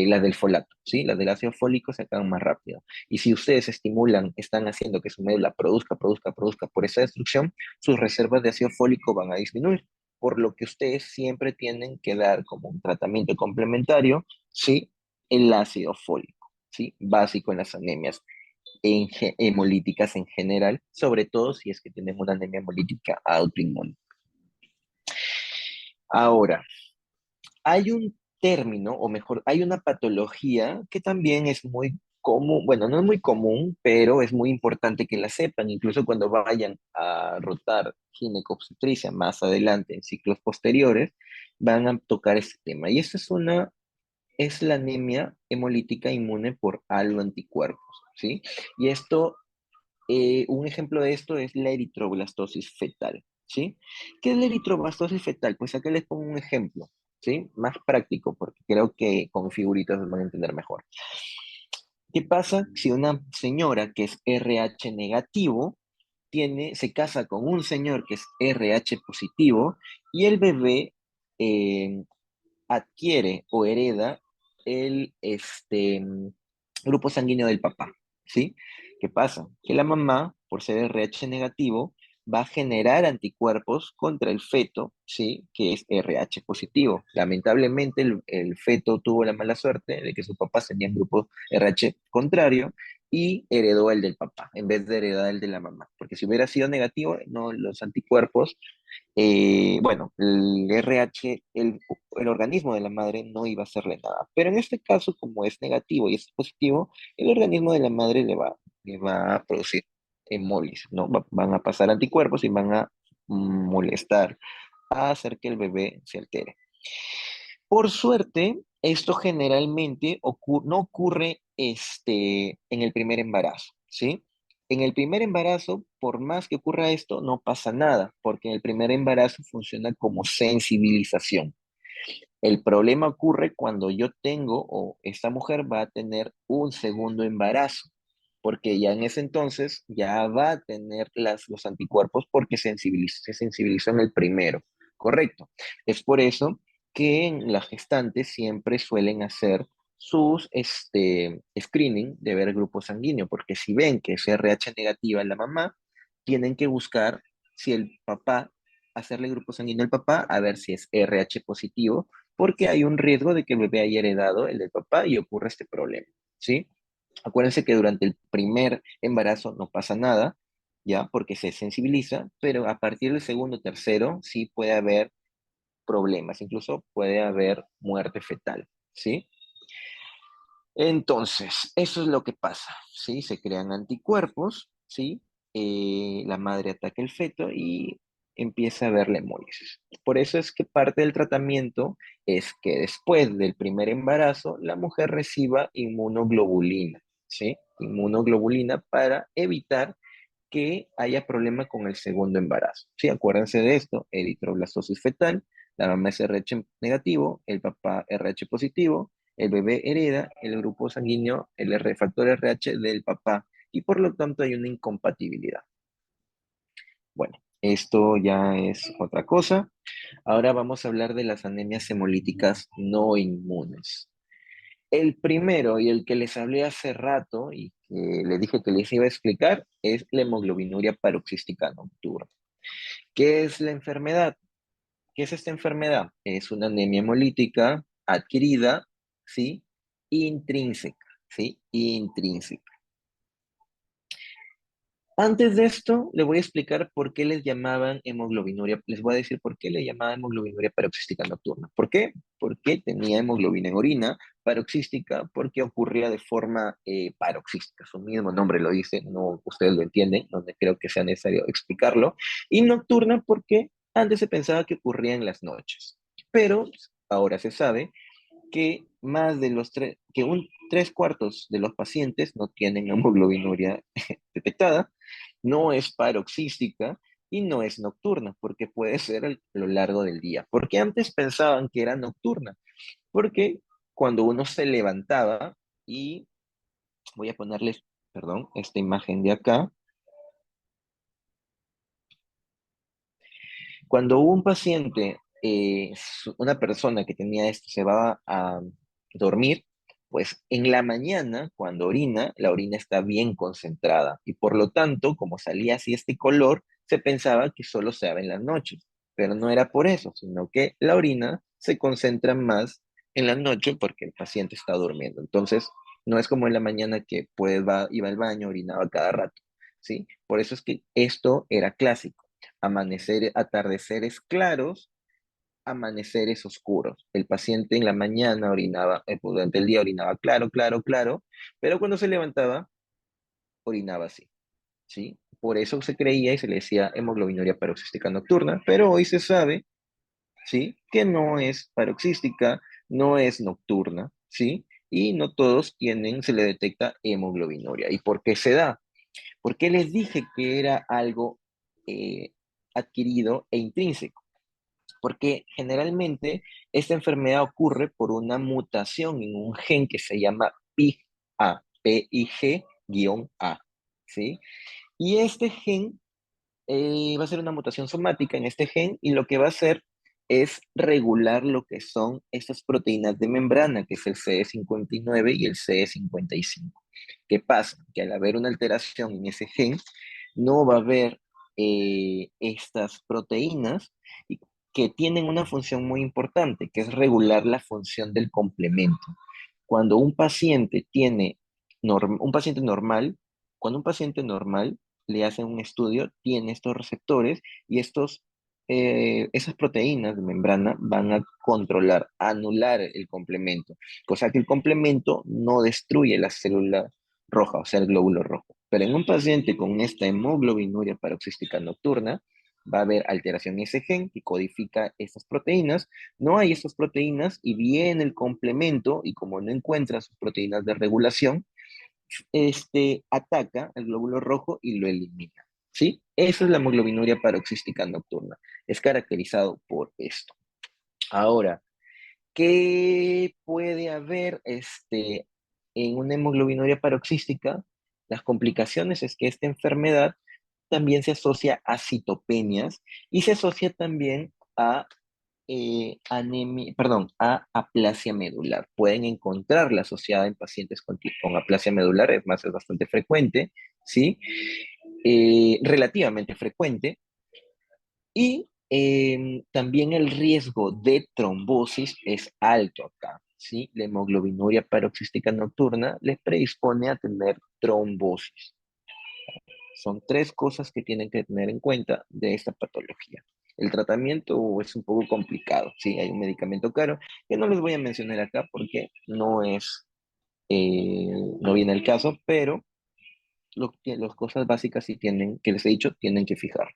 las del folato, ¿sí? Las del ácido fólico se acaban más rápido. Y si ustedes estimulan, están haciendo que su médula produzca por esa destrucción, sus reservas de ácido fólico van a disminuir. Por lo que ustedes siempre tienen que dar como un tratamiento complementario, ¿sí? El ácido fólico, ¿sí? Básico en las anemias hemolíticas en general, sobre todo si es que tienen una anemia hemolítica autoinmune. Ahora, hay un término, o mejor, hay una patología que también es muy común, bueno, no es muy común, pero es muy importante que la sepan, incluso cuando vayan a rotar ginecobstetricia más adelante en ciclos posteriores, van a tocar este tema. Y esta es la anemia hemolítica inmune por aloanticuerpos, ¿sí? Y un ejemplo de esto es la eritroblastosis fetal, ¿sí? ¿Qué es la eritroblastosis fetal? Pues acá les pongo un ejemplo, ¿sí? Más práctico, porque creo que con figuritas los van a entender mejor. ¿Qué pasa si una señora que es RH negativo se casa con un señor que es RH positivo y el bebé eh, adquiere o hereda el grupo sanguíneo del papá, ¿sí? ¿Qué pasa? Que la mamá, por ser RH negativo, va a generar anticuerpos contra el feto, ¿sí? Que es RH positivo. Lamentablemente, el feto tuvo la mala suerte de que sus papás tenían grupo RH contrario y heredó el del papá, en vez de heredar el de la mamá. Porque si hubiera sido negativo, no, los anticuerpos bueno, el RH, el organismo de la madre no iba a hacerle nada. Pero en este caso, como es negativo y es positivo, el organismo de la madre le va a producir hemólisis, ¿no? Van a pasar anticuerpos y van a molestar, a hacer que el bebé se altere. Por suerte, esto generalmente no ocurre en el primer embarazo, ¿sí? En el primer embarazo, por más que ocurra esto, no pasa nada, porque en el primer embarazo funciona como sensibilización. El problema ocurre cuando yo tengo o esta mujer va a tener un segundo embarazo, porque ya en ese entonces ya va a tener los anticuerpos porque se sensibilizó en el primero, ¿correcto? Es por eso que en las gestantes siempre suelen hacer sus screening de ver grupo sanguíneo, porque si ven que es RH negativa en la mamá, tienen que buscar si el papá, hacerle grupo sanguíneo al papá, a ver si es RH positivo porque hay un riesgo de que el bebé haya heredado el del papá y ocurra este problema, ¿sí? Acuérdense que durante el primer embarazo no pasa nada, ¿ya? Porque se sensibiliza, pero a partir del segundo, tercero, sí puede haber problemas, incluso puede haber muerte fetal, ¿sí? Entonces, eso es lo que pasa, ¿sí? Se crean anticuerpos, ¿sí? La madre ataca el feto y empieza a haber la hemólisis. Por eso es que parte del tratamiento es que después del primer embarazo, la mujer reciba inmunoglobulina, ¿sí? Inmunoglobulina para evitar que haya problema con el segundo embarazo. Sí, acuérdense de esto, eritroblastosis fetal, la mamá es RH negativo, el papá RH positivo, el bebé hereda el grupo sanguíneo, el factor RH del papá, y por lo tanto hay una incompatibilidad. Bueno, esto ya es otra cosa. Ahora vamos a hablar de las anemias hemolíticas no inmunes. El primero y el que les hablé hace rato y que les dije que les iba a explicar es la hemoglobinuria paroxística nocturna. ¿Qué es la enfermedad? ¿Qué es esta enfermedad? Es una anemia hemolítica adquirida, ¿sí? Intrínseca, ¿sí? Intrínseca. Antes de esto, le voy a explicar por qué les llamaban hemoglobinuria. Les voy a decir por qué le llamaban hemoglobinuria paroxística nocturna. ¿Por qué? Porque tenía hemoglobina en orina, paroxística, porque ocurría de forma paroxística. Su mismo nombre lo dice, no, ustedes lo entienden, no creo que sea necesario explicarlo. Y nocturna porque antes se pensaba que ocurría en las noches. Pero ahora se sabe que más de que un 3/4 de los pacientes no tienen hemoglobinuria detectada, no es paroxística y no es nocturna, porque puede ser a lo largo del día. Porque antes pensaban que era nocturna, porque cuando uno se levantaba y voy a ponerles, perdón, esta imagen de acá, cuando un paciente, una persona que tenía esto, se va a dormir, pues en la mañana, cuando orina, la orina está bien concentrada y por lo tanto, como salía así este color, se pensaba que solo se daba en las noches, pero no era por eso, sino que la orina se concentra más en la noche porque el paciente está durmiendo. Entonces, no es como en la mañana que pues iba al baño, orinaba cada rato, ¿sí? Por eso es que esto era clásico atardeceres claros, amaneceres oscuros. El paciente en la mañana orinaba, durante el día orinaba claro, claro, claro, pero cuando se levantaba, orinaba así, ¿sí? Por eso se creía y se le decía hemoglobinuria paroxística nocturna, pero hoy se sabe, ¿sí? Que no es paroxística, no es nocturna, ¿sí? Y no todos se le detecta hemoglobinuria. ¿Y por qué se da? ¿Por qué les dije que era algo eh, adquirido e intrínseco? Porque generalmente esta enfermedad ocurre por una mutación en un gen que se llama PIG-A, PIG-A, ¿sí? Y este gen va a ser una mutación somática en este gen y lo que va a hacer es regular lo que son estas proteínas de membrana, que es el CE59 y el CE55. ¿Qué pasa? Que al haber una alteración en ese gen, no va a haber estas proteínas que tienen una función muy importante, que es regular la función del complemento. Cuando un paciente tiene, un paciente normal, cuando un paciente normal le hacen un estudio, tiene estos receptores y estos esas proteínas de membrana van a controlar, a anular el complemento, cosa que el complemento no destruye la célula roja, o sea, el glóbulo rojo. Pero en un paciente con esta hemoglobinuria paroxística nocturna, va a haber alteración en ese gen que codifica estas proteínas. No hay estas proteínas y viene el complemento y como no encuentra sus proteínas de regulación, ataca al glóbulo rojo y lo elimina. ¿Sí? Esa es la hemoglobinuria paroxística nocturna. Es caracterizado por esto. Ahora, ¿qué puede haber en una hemoglobinuria paroxística? Las complicaciones es que esta enfermedad también se asocia a citopenias y se asocia también a anemia, perdón, a aplasia medular. Pueden encontrarla asociada en pacientes con aplasia medular, es más, es bastante frecuente, ¿sí? Relativamente frecuente. Y también el riesgo de trombosis es alto acá, ¿sí? La hemoglobinuria paroxística nocturna les predispone a tener trombosis. Son tres cosas que tienen que tener en cuenta de esta patología. El tratamiento es un poco complicado, sí, hay un medicamento caro que no les voy a mencionar acá porque eh, no viene el caso, pero las cosas básicas sí tienen, que les he dicho, tienen que fijar.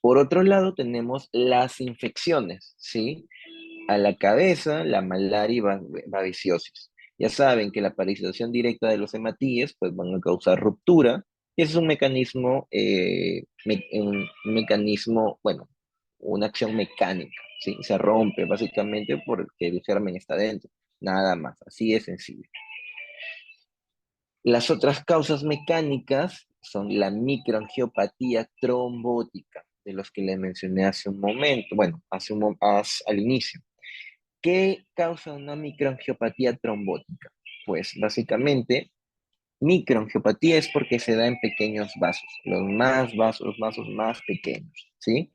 Por otro lado, tenemos las infecciones, ¿sí? A la cabeza, la malaria y babesiosis. Ya saben que la parasitación directa de los hematíes pues van a causar ruptura y ese es un mecanismo, un mecanismo, bueno, una acción mecánica, ¿sí? Se rompe básicamente porque el germen está dentro, nada más, así es sencillo. Las otras causas mecánicas son la microangiopatía trombótica, de los que les mencioné hace un momento, bueno, al inicio. ¿Qué causa una microangiopatía trombótica? Pues básicamente, microangiopatía es porque se da en pequeños vasos, los vasos más pequeños, ¿sí?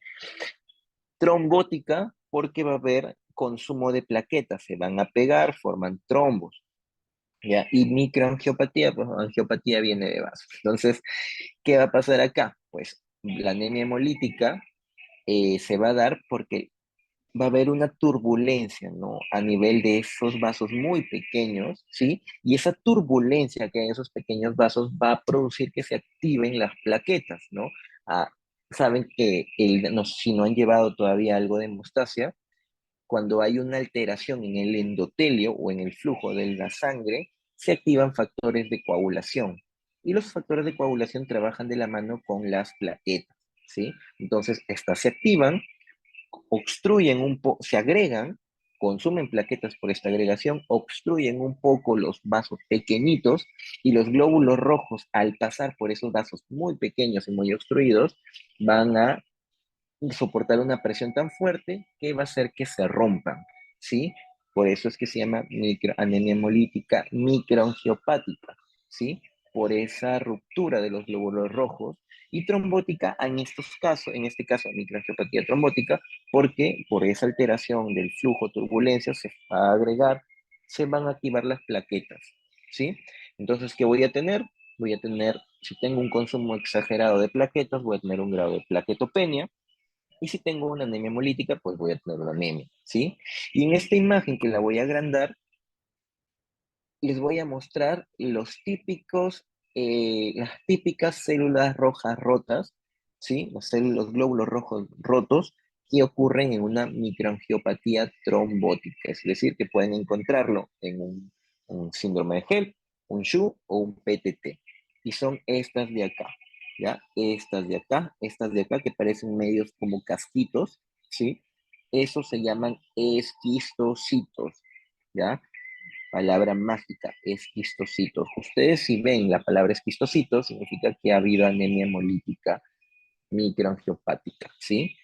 Trombótica porque va a haber consumo de plaquetas, se van a pegar, forman trombos, ¿ya? Y microangiopatía, pues angiopatía viene de vasos. Entonces, ¿qué va a pasar acá? Pues la anemia hemolítica se va a dar porque va a haber una turbulencia, ¿no? A nivel de esos vasos muy pequeños, ¿sí? Y esa turbulencia que hay en esos pequeños vasos va a producir que se activen las plaquetas, ¿no? Ah, saben que no, si no han llevado todavía algo de hemostasia, cuando hay una alteración en el endotelio o en el flujo de la sangre, se activan factores de coagulación. Y los factores de coagulación trabajan de la mano con las plaquetas, ¿sí? Entonces, estas se activan, obstruyen un poco, se agregan, consumen plaquetas por esta agregación, obstruyen un poco los vasos pequeñitos y los glóbulos rojos, al pasar por esos vasos muy pequeños y muy obstruidos, van a soportar una presión tan fuerte que va a hacer que se rompan, ¿sí? Por eso es que se llama anemia hemolítica microangiopática, ¿sí? Por esa ruptura de los glóbulos rojos y trombótica en estos casos, en este caso microangiopatía trombótica, porque por esa alteración del flujo turbulencia se va a agregar, se van a activar las plaquetas, ¿sí? Entonces, ¿qué voy a tener? Voy a tener, si tengo un consumo exagerado de plaquetas, voy a tener un grado de plaquetopenia, y si tengo una anemia hemolítica, pues voy a tener una anemia, ¿sí? Y en esta imagen que la voy a agrandar, les voy a mostrar las típicas células rojas rotas, ¿sí? Los glóbulos rojos rotos que ocurren en una microangiopatía trombótica, es decir, que pueden encontrarlo en un síndrome de HELP, un SHU o un PTT. Y son estas de acá, ¿ya? Estas de acá que parecen medios como casquitos, ¿sí? Esos se llaman esquistocitos, ¿ya? Palabra mágica, esquistocitos. Ustedes si ven la palabra esquistocitos, significa que ha habido anemia hemolítica microangiopática, ¿sí?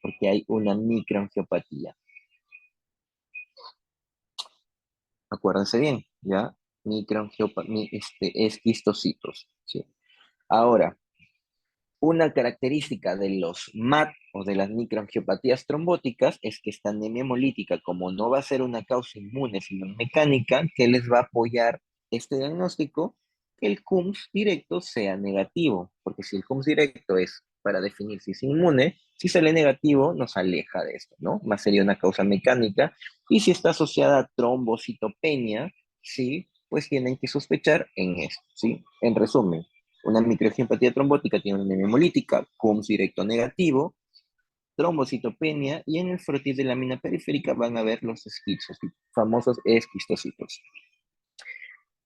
Porque hay una microangiopatía. Acuérdense bien, ¿ya? Esquistocitos, ¿sí? Ahora, una característica de los MAT o de las microangiopatías trombóticas es que esta anemia hemolítica, como no va a ser una causa inmune, sino mecánica, que les va a apoyar este diagnóstico, que el CUMS directo sea negativo, porque si el CUMS directo es para definir si es inmune. Si sale negativo, nos aleja de esto, ¿no? Más sería una causa mecánica. Y si está asociada a trombocitopenia, sí, pues tienen que sospechar en esto, ¿sí? En resumen, una microangiopatía trombótica tiene una anemia hemolítica, CUMS directo negativo, trombocitopenia, y en el frotis de lámina periférica van a ver los esquistocitos, famosos esquistocitos.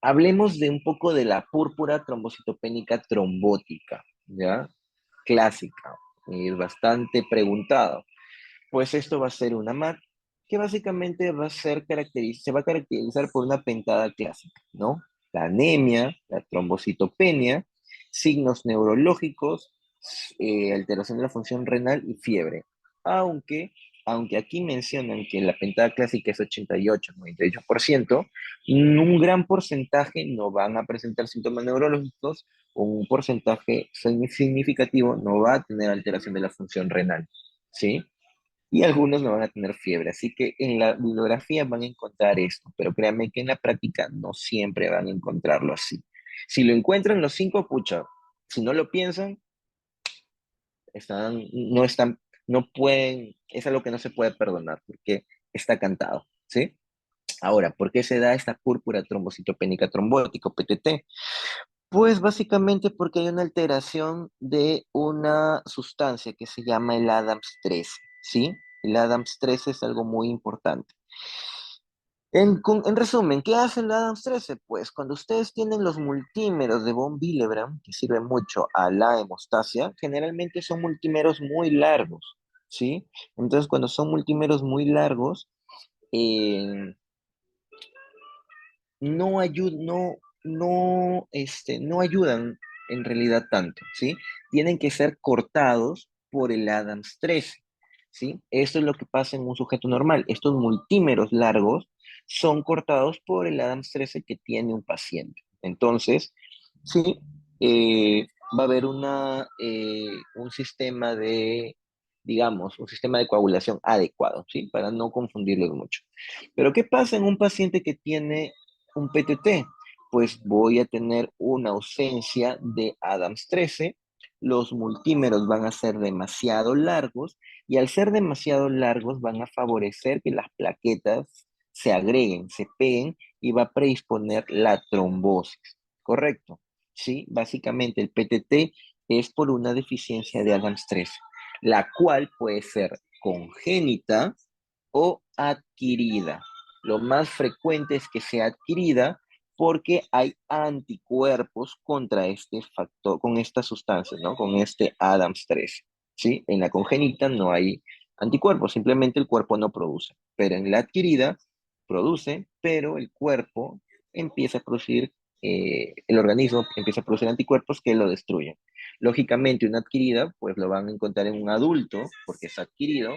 Hablemos de un poco de la púrpura trombocitopénica trombótica, ¿ya? Clásica, es bastante preguntado. Pues esto va a ser una MAC que básicamente va a ser se va a caracterizar por una pentada clásica, ¿no? La anemia, la trombocitopenia, signos neurológicos, alteración de la función renal y fiebre. Aunque, aunque aquí mencionan que la pentada clásica es 88-98%, un gran porcentaje no van a presentar síntomas neurológicos, o un porcentaje significativo no va a tener alteración de la función renal, ¿sí? Y algunos no van a tener fiebre. Así que en la bibliografía van a encontrar esto, pero créanme que en la práctica no siempre van a encontrarlo así. Si lo encuentran los cinco, pucha, si no lo piensan, no pueden, es algo que no se puede perdonar porque está cantado, ¿sí? Ahora, ¿por qué se da esta púrpura trombocitopénica trombótica, PTT? Pues básicamente porque hay una alteración de una sustancia que se llama el ADAMS 13, ¿sí? El ADAMS 13 es algo muy importante. En resumen, ¿qué hace el ADAMS 13? Pues cuando ustedes tienen los multímeros de von Willebrand, que sirven mucho a la hemostasia, generalmente son multímeros muy largos, ¿sí? Entonces, cuando son multímeros muy largos, eh, no ayudan en realidad tanto, ¿sí? Tienen que ser cortados por el ADAMS 13, ¿sí? Esto es lo que pasa en un sujeto normal. Estos multímeros largos son cortados por el ADAMS 13 que tiene un paciente. Entonces, sí, va a haber un sistema digamos, un sistema de coagulación adecuado, ¿sí? Para no confundirlos mucho. Pero ¿qué pasa en un paciente que tiene un PTT? Pues voy a tener una ausencia de ADAMS 13, los multímeros van a ser demasiado largos y al ser demasiado largos van a favorecer que las plaquetas se agreguen, se peguen y va a predisponer la trombosis, ¿correcto? Sí, básicamente el PTT es por una deficiencia de ADAMS 13, la cual puede ser congénita o adquirida. Lo más frecuente es que sea adquirida porque hay anticuerpos contra este factor, con esta sustancia, ¿no? Con este ADAMS 13, ¿sí? En la congénita no hay anticuerpos, simplemente el cuerpo no produce. Pero en la adquirida produce, pero el cuerpo empieza a producir, el organismo empieza a producir anticuerpos que lo destruyen. Lógicamente, una adquirida, pues lo van a encontrar en un adulto, porque es adquirido,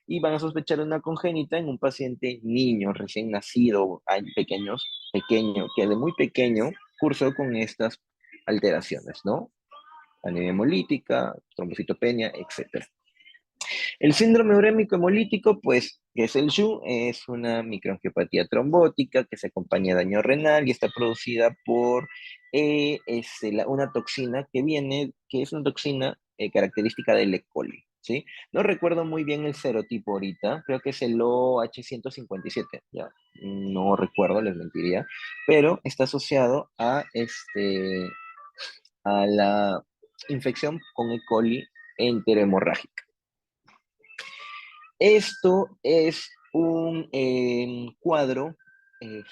y van a sospechar una congénita en un paciente niño, recién nacido, hay pequeño, que de muy pequeño cursó con estas alteraciones, ¿no? Anemia hemolítica, trombocitopenia, etcétera. El síndrome urémico hemolítico, pues, que es el SHU, es una microangiopatía trombótica que se acompaña de daño renal y está producida por una toxina que es una toxina característica del E. coli, ¿sí? No recuerdo muy bien el serotipo ahorita, creo que es el OH157, ya, no recuerdo, les mentiría, pero está asociado a la infección con E. coli enterohemorrágica. Esto es un cuadro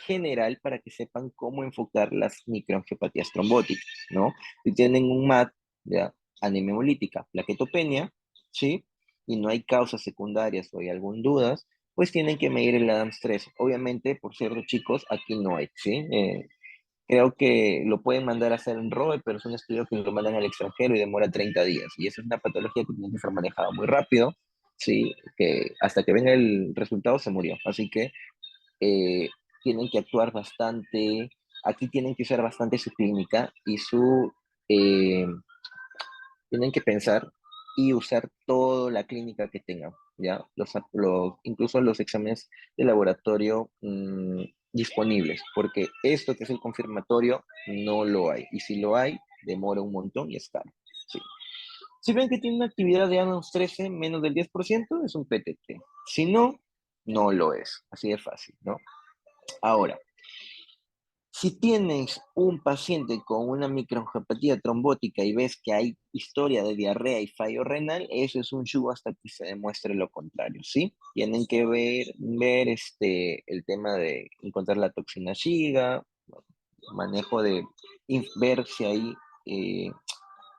general para que sepan cómo enfocar las microangiopatías trombóticas, ¿no? Si tienen un MAT, ¿ya? Anemia hemolítica, plaquetopenia, ¿sí? Y no hay causas secundarias o hay alguna dudas, pues tienen que medir el ADAMS 13. Obviamente, por cierto, chicos, aquí no hay, ¿sí? Creo que lo pueden mandar a hacer en ROE, pero es un estudio que lo mandan al extranjero y demora 30 días. Y esa es una patología que tiene que ser manejada muy rápido, ¿sí? Que hasta que venga el resultado se murió. Así que eh, tienen que actuar bastante, aquí tienen que usar bastante su clínica y eh, tienen que pensar y usar toda la clínica que tengan, ¿ya? Incluso los exámenes de laboratorio disponibles, porque esto que es el confirmatorio no lo hay. Y si lo hay, demora un montón y es caro, ¿sí? Si ven que tiene una actividad de Adams 13 menos del 10%, es un PTT. Si no, no lo es. Así de fácil, ¿no? Ahora, si tienes un paciente con una microangiopatía trombótica y ves que hay historia de diarrea y fallo renal, eso es un SHU hasta que se demuestre lo contrario, ¿sí? Tienen que ver el tema de encontrar la toxina Shiga, manejo de ver si hay eh,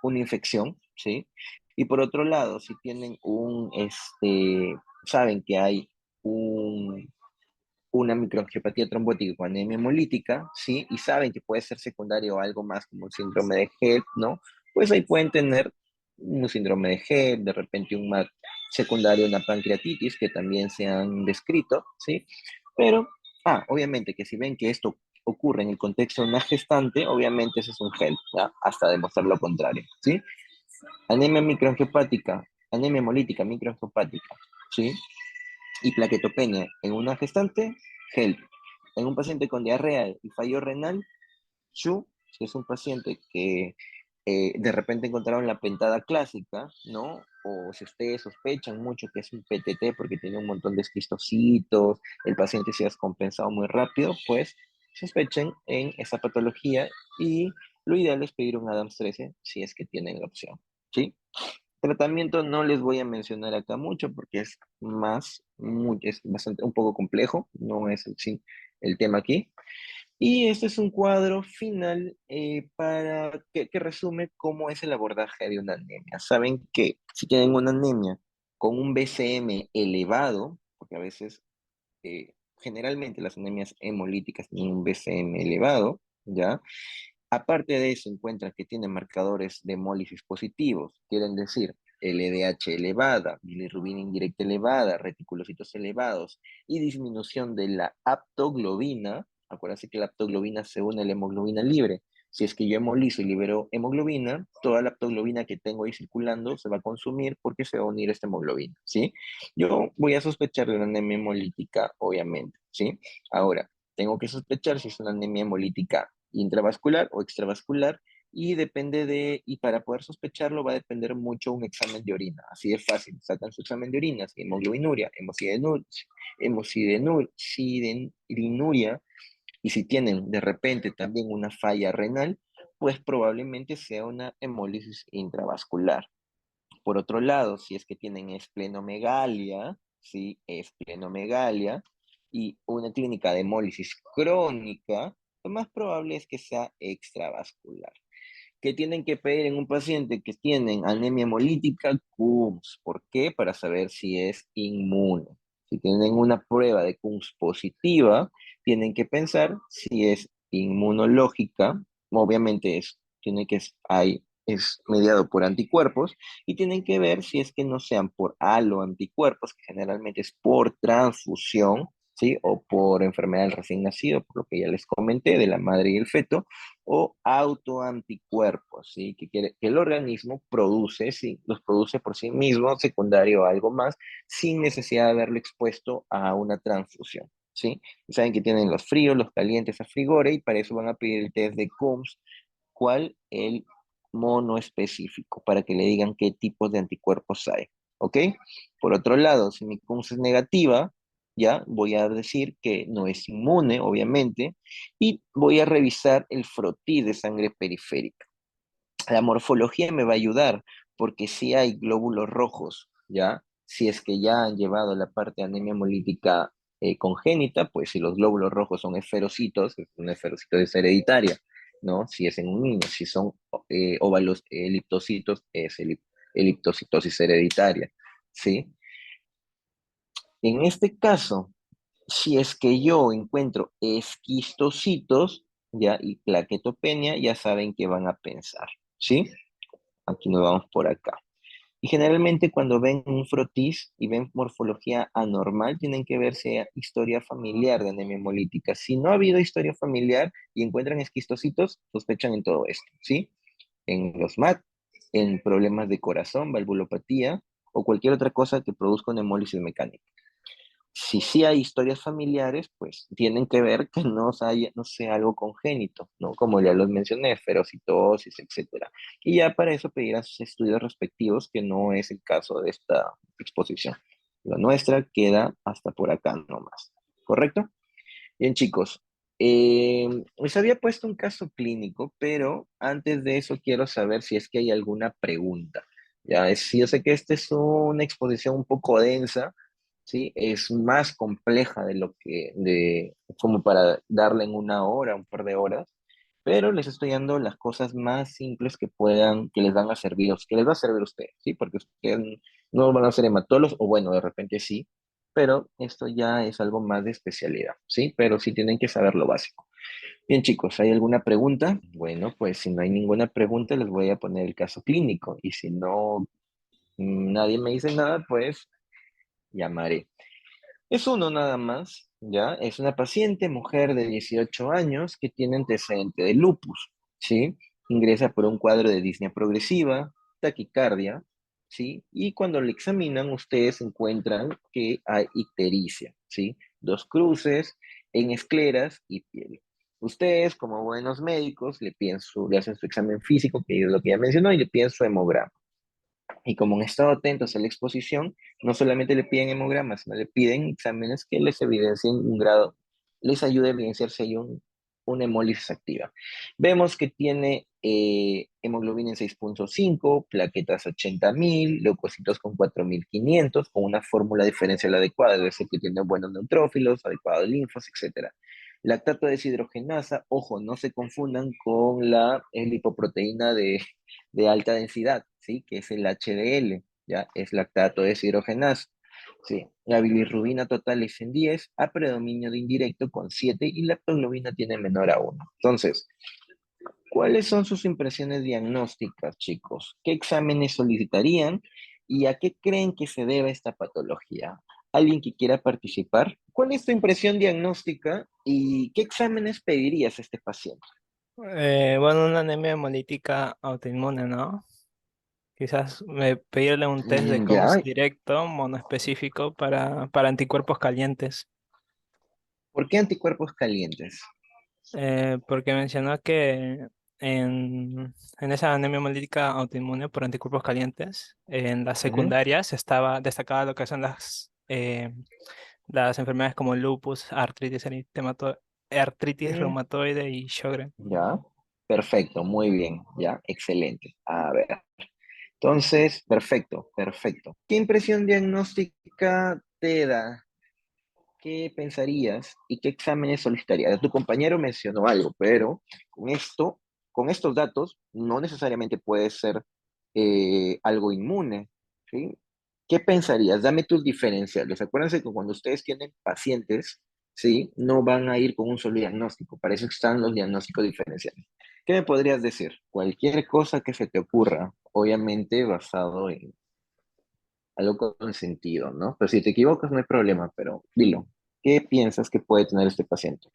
una infección, ¿sí? Y por otro lado, si tienen saben que hay un una microangiopatía trombótica con anemia hemolítica, ¿sí? Y saben que puede ser secundario a algo más como un síndrome de HEP, ¿no? Pues ahí pueden tener un síndrome de HEP, de repente un MAC secundario, una pancreatitis, que también se han descrito, ¿sí? Pero, obviamente que si ven que esto ocurre en el contexto de una gestante, obviamente ese es un HELP, ¿ya? Hasta demostrar lo contrario, ¿sí? Anemia microangiopática, anemia hemolítica microangiopática, ¿sí? Y plaquetopenia en una gestante, HELP. En un paciente con diarrea y fallo renal, SHU, si es un paciente que de repente encontraron la pentada clásica, ¿no? O si ustedes sospechan mucho que es un PTT porque tiene un montón de esquistocitos, el paciente se ha descompensado muy rápido, pues sospechen en esa patología y lo ideal es pedir un Adams 13 si es que tienen la opción, ¿sí? Tratamiento no les voy a mencionar acá mucho porque es es bastante, un poco complejo, no es sí, el tema aquí. Y este es un cuadro final que resume cómo es el abordaje de una anemia. Saben que si tienen una anemia con un BCM elevado, porque a veces, generalmente las anemias hemolíticas tienen un BCM elevado, ¿ya? Aparte de eso, encuentran que tiene marcadores de hemólisis positivos, quieren decir LDH elevada, bilirrubina indirecta elevada, reticulocitos elevados y disminución de la aptoglobina. Acuérdense que la aptoglobina se une a la hemoglobina libre. Si es que yo hemolizo y libero hemoglobina, toda la aptoglobina que tengo ahí circulando se va a consumir porque se va a unir a esta hemoglobina, ¿sí? Yo voy a sospechar de una anemia hemolítica, obviamente, ¿sí? Ahora, tengo que sospechar si es una anemia hemolítica intravascular o extravascular, y para poder sospecharlo va a depender mucho un examen de orina, así de fácil, sacan su examen de orina, si hemoglobinuria, hemosidenuria, y si tienen de repente también una falla renal, pues probablemente sea una hemólisis intravascular. Por otro lado, si es que tienen esplenomegalia, ¿sí? Esplenomegalia y una clínica de hemólisis crónica, lo más probable es que sea extravascular. ¿Qué tienen que pedir en un paciente que tienen anemia hemolítica? CUMS. ¿Por qué? Para saber si es inmune. Si tienen una prueba de CUMS positiva, tienen que pensar si es inmunológica. Obviamente es mediado por anticuerpos y tienen que ver si es que no sean por aloanticuerpos, que generalmente es por transfusión, ¿sí? O por enfermedad del recién nacido, por lo que ya les comenté, de la madre y el feto, o autoanticuerpos, ¿sí? Que el organismo produce, ¿sí? Los produce por sí mismo, secundario a algo más, sin necesidad de haberlo expuesto a una transfusión, ¿sí? Y saben que tienen los fríos, los calientes a frigore, y para eso van a pedir el test de CUMS, cuál el mono específico, para que le digan qué tipos de anticuerpos hay, ¿ok? Por otro lado, si mi CUMS es negativa, ya voy a decir que no es inmune, obviamente, y voy a revisar el frotí de sangre periférica. La morfología me va a ayudar porque si hay glóbulos rojos, ¿ya? Si es que ya han llevado la parte de anemia hemolítica congénita, pues si los glóbulos rojos son esferocitos, es una esferocitosis hereditaria, ¿no? Si es en un niño, si son óvalos eliptocitos, es eliptocitosis hereditaria, ¿sí? En este caso, si es que yo encuentro esquistocitos, ya, y plaquetopenia, ya saben que van a pensar, ¿sí? Aquí nos vamos por acá. Y generalmente cuando ven un frotis y ven morfología anormal, tienen que verse historia familiar de anemia hemolítica. Si no ha habido historia familiar y encuentran esquistocitos, sospechan en todo esto, ¿sí? En los MAC, en problemas de corazón, valvulopatía o cualquier otra cosa que produzca una hemólisis mecánica. Si sí hay historias familiares, pues tienen que ver que no sea algo congénito, ¿no? Como ya los mencioné, ferocitosis, etcétera. Y ya para eso pedirán sus estudios respectivos, que no es el caso de esta exposición. La nuestra queda hasta por acá nomás, ¿correcto? Bien, chicos, les había puesto un caso clínico, pero antes de eso quiero saber si es que hay alguna pregunta. Yo sé que esta es una exposición un poco densa, ¿sí? Es más compleja como para darle en una hora, un par de horas, pero les estoy dando las cosas más simples que les van a servir, que les va a servir a ustedes, ¿sí? Porque ustedes no van a ser hematólogos, o bueno, de repente sí, pero esto ya es algo más de especialidad, ¿sí? Pero sí tienen que saber lo básico. Bien, chicos, ¿hay alguna pregunta? Bueno, pues si no hay ninguna pregunta, les voy a poner el caso clínico, y si no, nadie me dice nada, pues llamaré. Es uno nada más, ¿ya? Es una paciente, mujer de 18 años, que tiene antecedente de lupus, ¿sí? Ingresa por un cuadro de disnea progresiva, taquicardia, ¿sí? Y cuando le examinan, ustedes encuentran que hay ictericia, ¿sí? Dos cruces en escleras y piel. Ustedes, como buenos médicos, le hacen su examen físico, que es lo que ya mencionó, y le piden su hemograma. Y como han estado atentos a la exposición, no solamente le piden hemogramas, sino le piden exámenes que les evidencien un grado, les ayude a evidenciar si hay una hemólisis activa. Vemos que tiene hemoglobina en 6,5, plaquetas 80.000, leucocitos con 4.500, con una fórmula diferencial adecuada, es decir, que tiene buenos neutrófilos, adecuados linfos, etcétera. Lactato deshidrogenasa, ojo, no se confundan con la lipoproteína de alta densidad, ¿sí? Que es el HDL, ¿ya? Es lactato deshidrogenasa, ¿sí? La bilirrubina total es en 10, a predominio de indirecto con 7 y la hemoglobina tiene menor a 1. Entonces, ¿cuáles son sus impresiones diagnósticas, chicos? ¿Qué exámenes solicitarían y a qué creen que se debe esta patología? ¿Alguien que quiera participar? ¿Cuál es tu impresión diagnóstica y qué exámenes pedirías a este paciente? Bueno, una anemia hemolítica autoinmune, ¿no? Quizás pedirle un test de Ya, COMS directo, monoespecífico para anticuerpos calientes, ¿por qué anticuerpos calientes? porque mencionó que en esa anemia hemolítica autoinmune por anticuerpos calientes, en las Ujú. secundarias estaba destacada lo que son las enfermedades como lupus, artritis Mm, reumatoide y Sjögren. Ya, perfecto, muy bien, ya, excelente. A ver, entonces, perfecto, perfecto. ¿Qué impresión diagnóstica te da? ¿Qué pensarías y qué exámenes solicitarías? Tu compañero mencionó algo, pero con esto, con estos datos, no necesariamente puede ser algo inmune, ¿sí? ¿Qué pensarías? Dame tus diferenciales. Acuérdense que cuando ustedes tienen pacientes, ¿sí? No van a ir con un solo diagnóstico. Para eso están los diagnósticos diferenciales. ¿Qué me podrías decir? Cualquier cosa que se te ocurra, obviamente basado en algo con sentido, ¿no? Pero si te equivocas no hay problema, pero dilo. ¿Qué piensas que puede tener este paciente?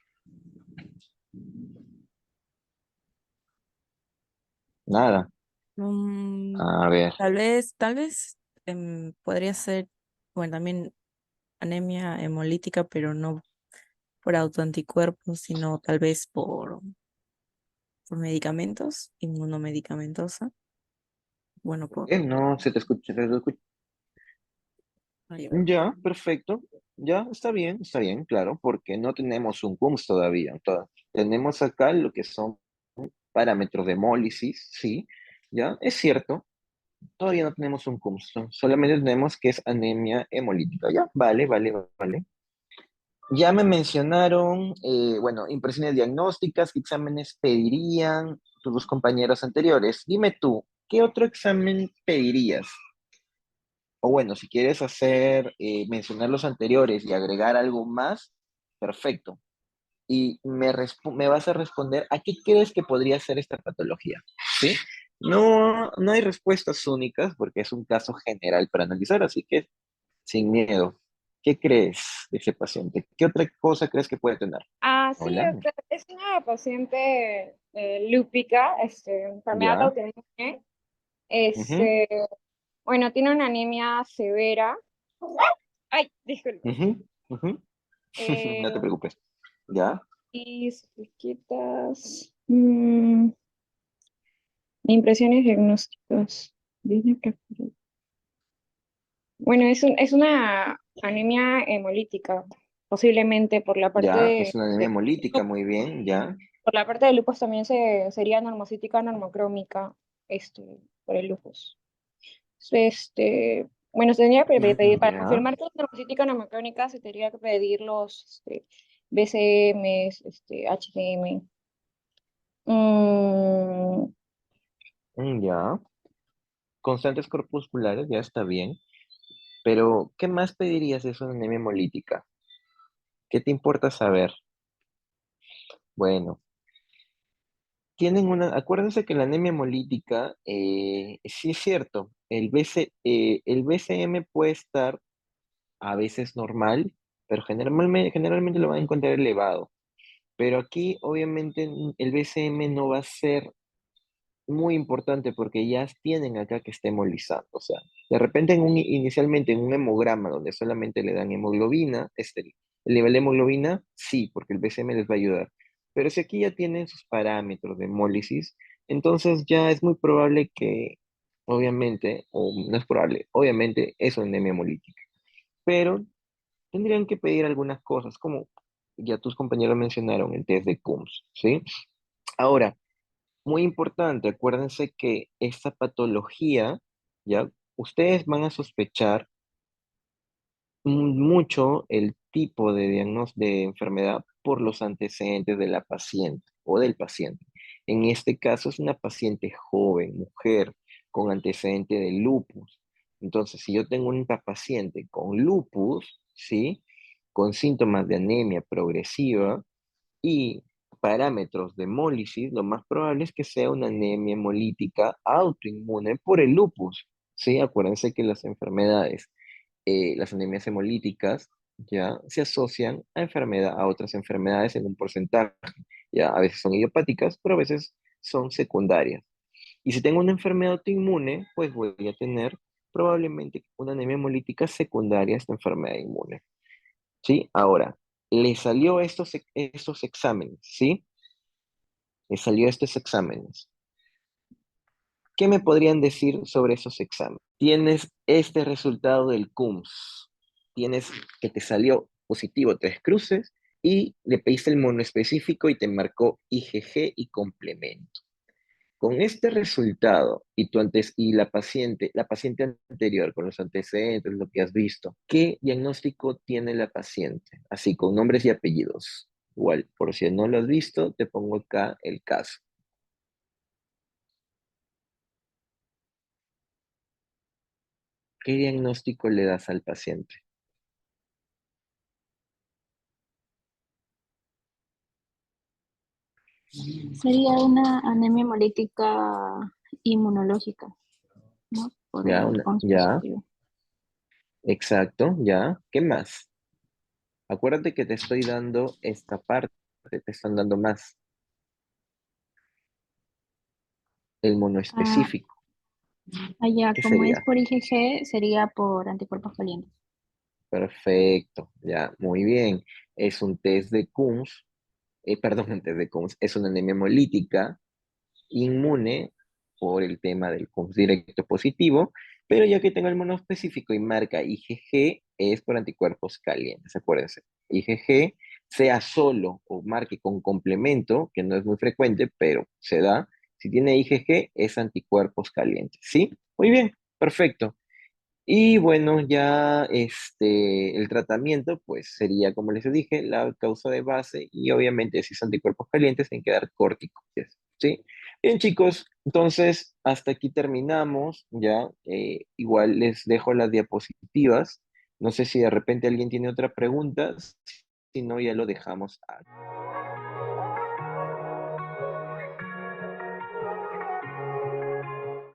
Nada. Mm, A ver. tal vez podría ser, bueno, también anemia hemolítica, pero no por autoanticuerpos, sino tal vez por medicamentos, inmunomedicamentosa. Bueno, ¿Por por... qué no se te escucha? ay, a ver. Ya, perfecto. Ya, está bien, claro, porque no tenemos un CUMS todavía. Tenemos acá lo que son parámetros de hemólisis, sí, ya, es cierto. Todavía no tenemos un CUMS, solamente tenemos que es anemia hemolítica. Ya, vale, vale, vale. Ya me mencionaron, bueno, impresiones diagnósticas, qué exámenes pedirían tus dos compañeros anteriores. Dime tú, ¿qué otro examen pedirías? O bueno, si quieres mencionar los anteriores y agregar algo más, perfecto. Y me vas a responder a qué crees que podría ser esta patología, ¿sí? No, no hay respuestas únicas porque es un caso general para analizar, así que sin miedo. ¿Qué crees de ese paciente? ¿Qué otra cosa crees que puede tener? Sí, Hola. es una paciente lúpica, enfermedad Ya. autoinmune. Ujú, Este, bueno, tiene una anemia severa. Ay, disculpe. ujú. Ujú. No te Eh, preocupes. ¿Ya? y cerquitas, impresiones diagnósticas. Bueno, es una anemia hemolítica, posiblemente por la parte Ya, es una anemia de hemolítica, muy bien, ya. por la parte de lupus también sería normocítica normocrómica, por el lupus. Bueno, se tendría que pedir, para Ya. confirmar que es normocítica normocrónica, se tendría que pedir los BCMs, HCM. Mm, Ya. Constantes corpusculares, ya está bien. Pero, ¿qué más pedirías si es una anemia hemolítica? ¿Qué te importa saber? Bueno, acuérdense que la anemia hemolítica, sí es cierto, el BCM puede estar a veces normal, pero generalmente lo van a encontrar elevado. Pero aquí, obviamente, el BCM no va a ser muy importante porque ya tienen acá que esté hemolizando. O sea, de repente inicialmente en un hemograma donde solamente le dan hemoglobina, el nivel de hemoglobina, sí, porque el BCM les va a ayudar. Pero si aquí ya tienen sus parámetros de hemólisis, entonces ya es muy probable que, obviamente, o no es probable, obviamente es una anemia hemolítica. Pero tendrían que pedir algunas cosas, como ya tus compañeros mencionaron, el test de Coombs, ¿sí? Ahora, muy importante, acuérdense que esta patología, ¿ya? Ustedes van a sospechar mucho el tipo de diagnóstico de enfermedad por los antecedentes de la paciente o del paciente. En este caso es una paciente joven, mujer, con antecedente de lupus. Entonces, si yo tengo una paciente con lupus, ¿sí? Con síntomas de anemia progresiva, y parámetros de hemólisis, lo más probable es que sea una anemia hemolítica autoinmune por el lupus. ¿Sí? Acuérdense que las anemias hemolíticas, ya se asocian a otras enfermedades en un porcentaje. Ya a veces son idiopáticas, pero a veces son secundarias. Y si tengo una enfermedad autoinmune, pues voy a tener probablemente una anemia hemolítica secundaria a esta enfermedad inmune. ¿Sí? Ahora, le salió estos exámenes, ¿sí? Le salió estos exámenes. ¿Qué me podrían decir sobre esos exámenes? Tienes este resultado del CUMS. Tienes que te salió positivo 3 cruces y le pediste el monoespecífico y te marcó IgG y complemento. Con este resultado y la paciente anterior, con los antecedentes, lo que has visto, ¿qué diagnóstico tiene la paciente? Así, con nombres y apellidos. Igual, por si no lo has visto, te pongo acá el caso. ¿Qué diagnóstico le das al paciente? Sería una anemia hemolítica inmunológica, ¿no? Por Ya, el COMS ya, positivo. exacto, ya. ¿Qué más? Acuérdate que te estoy dando esta parte, te están dando más, el Ah, monoespecífico. allá, ¿Qué como es sería? por IgG, sería por anticuerpos calientes. Perfecto, ya, muy bien. Es un test de Coombs, perdón, un test de Coombs, es una anemia hemolítica inmune por el tema del Coombs directo positivo, pero ya que tengo el monoespecífico y marca IgG, es por anticuerpos calientes, acuérdense. IgG, sea solo o marque con complemento, que no es muy frecuente, pero se da. Si tiene IgG, es anticuerpos calientes, ¿sí? Muy bien, perfecto. Y bueno, ya el tratamiento, pues sería, como les dije, la causa de base y obviamente si son anticuerpos calientes, tienen que dar corticoides, ¿sí? Bien, chicos, entonces hasta aquí terminamos, ya. Igual les dejo las diapositivas. No sé si de repente alguien tiene otra pregunta, si no, ya lo dejamos acá.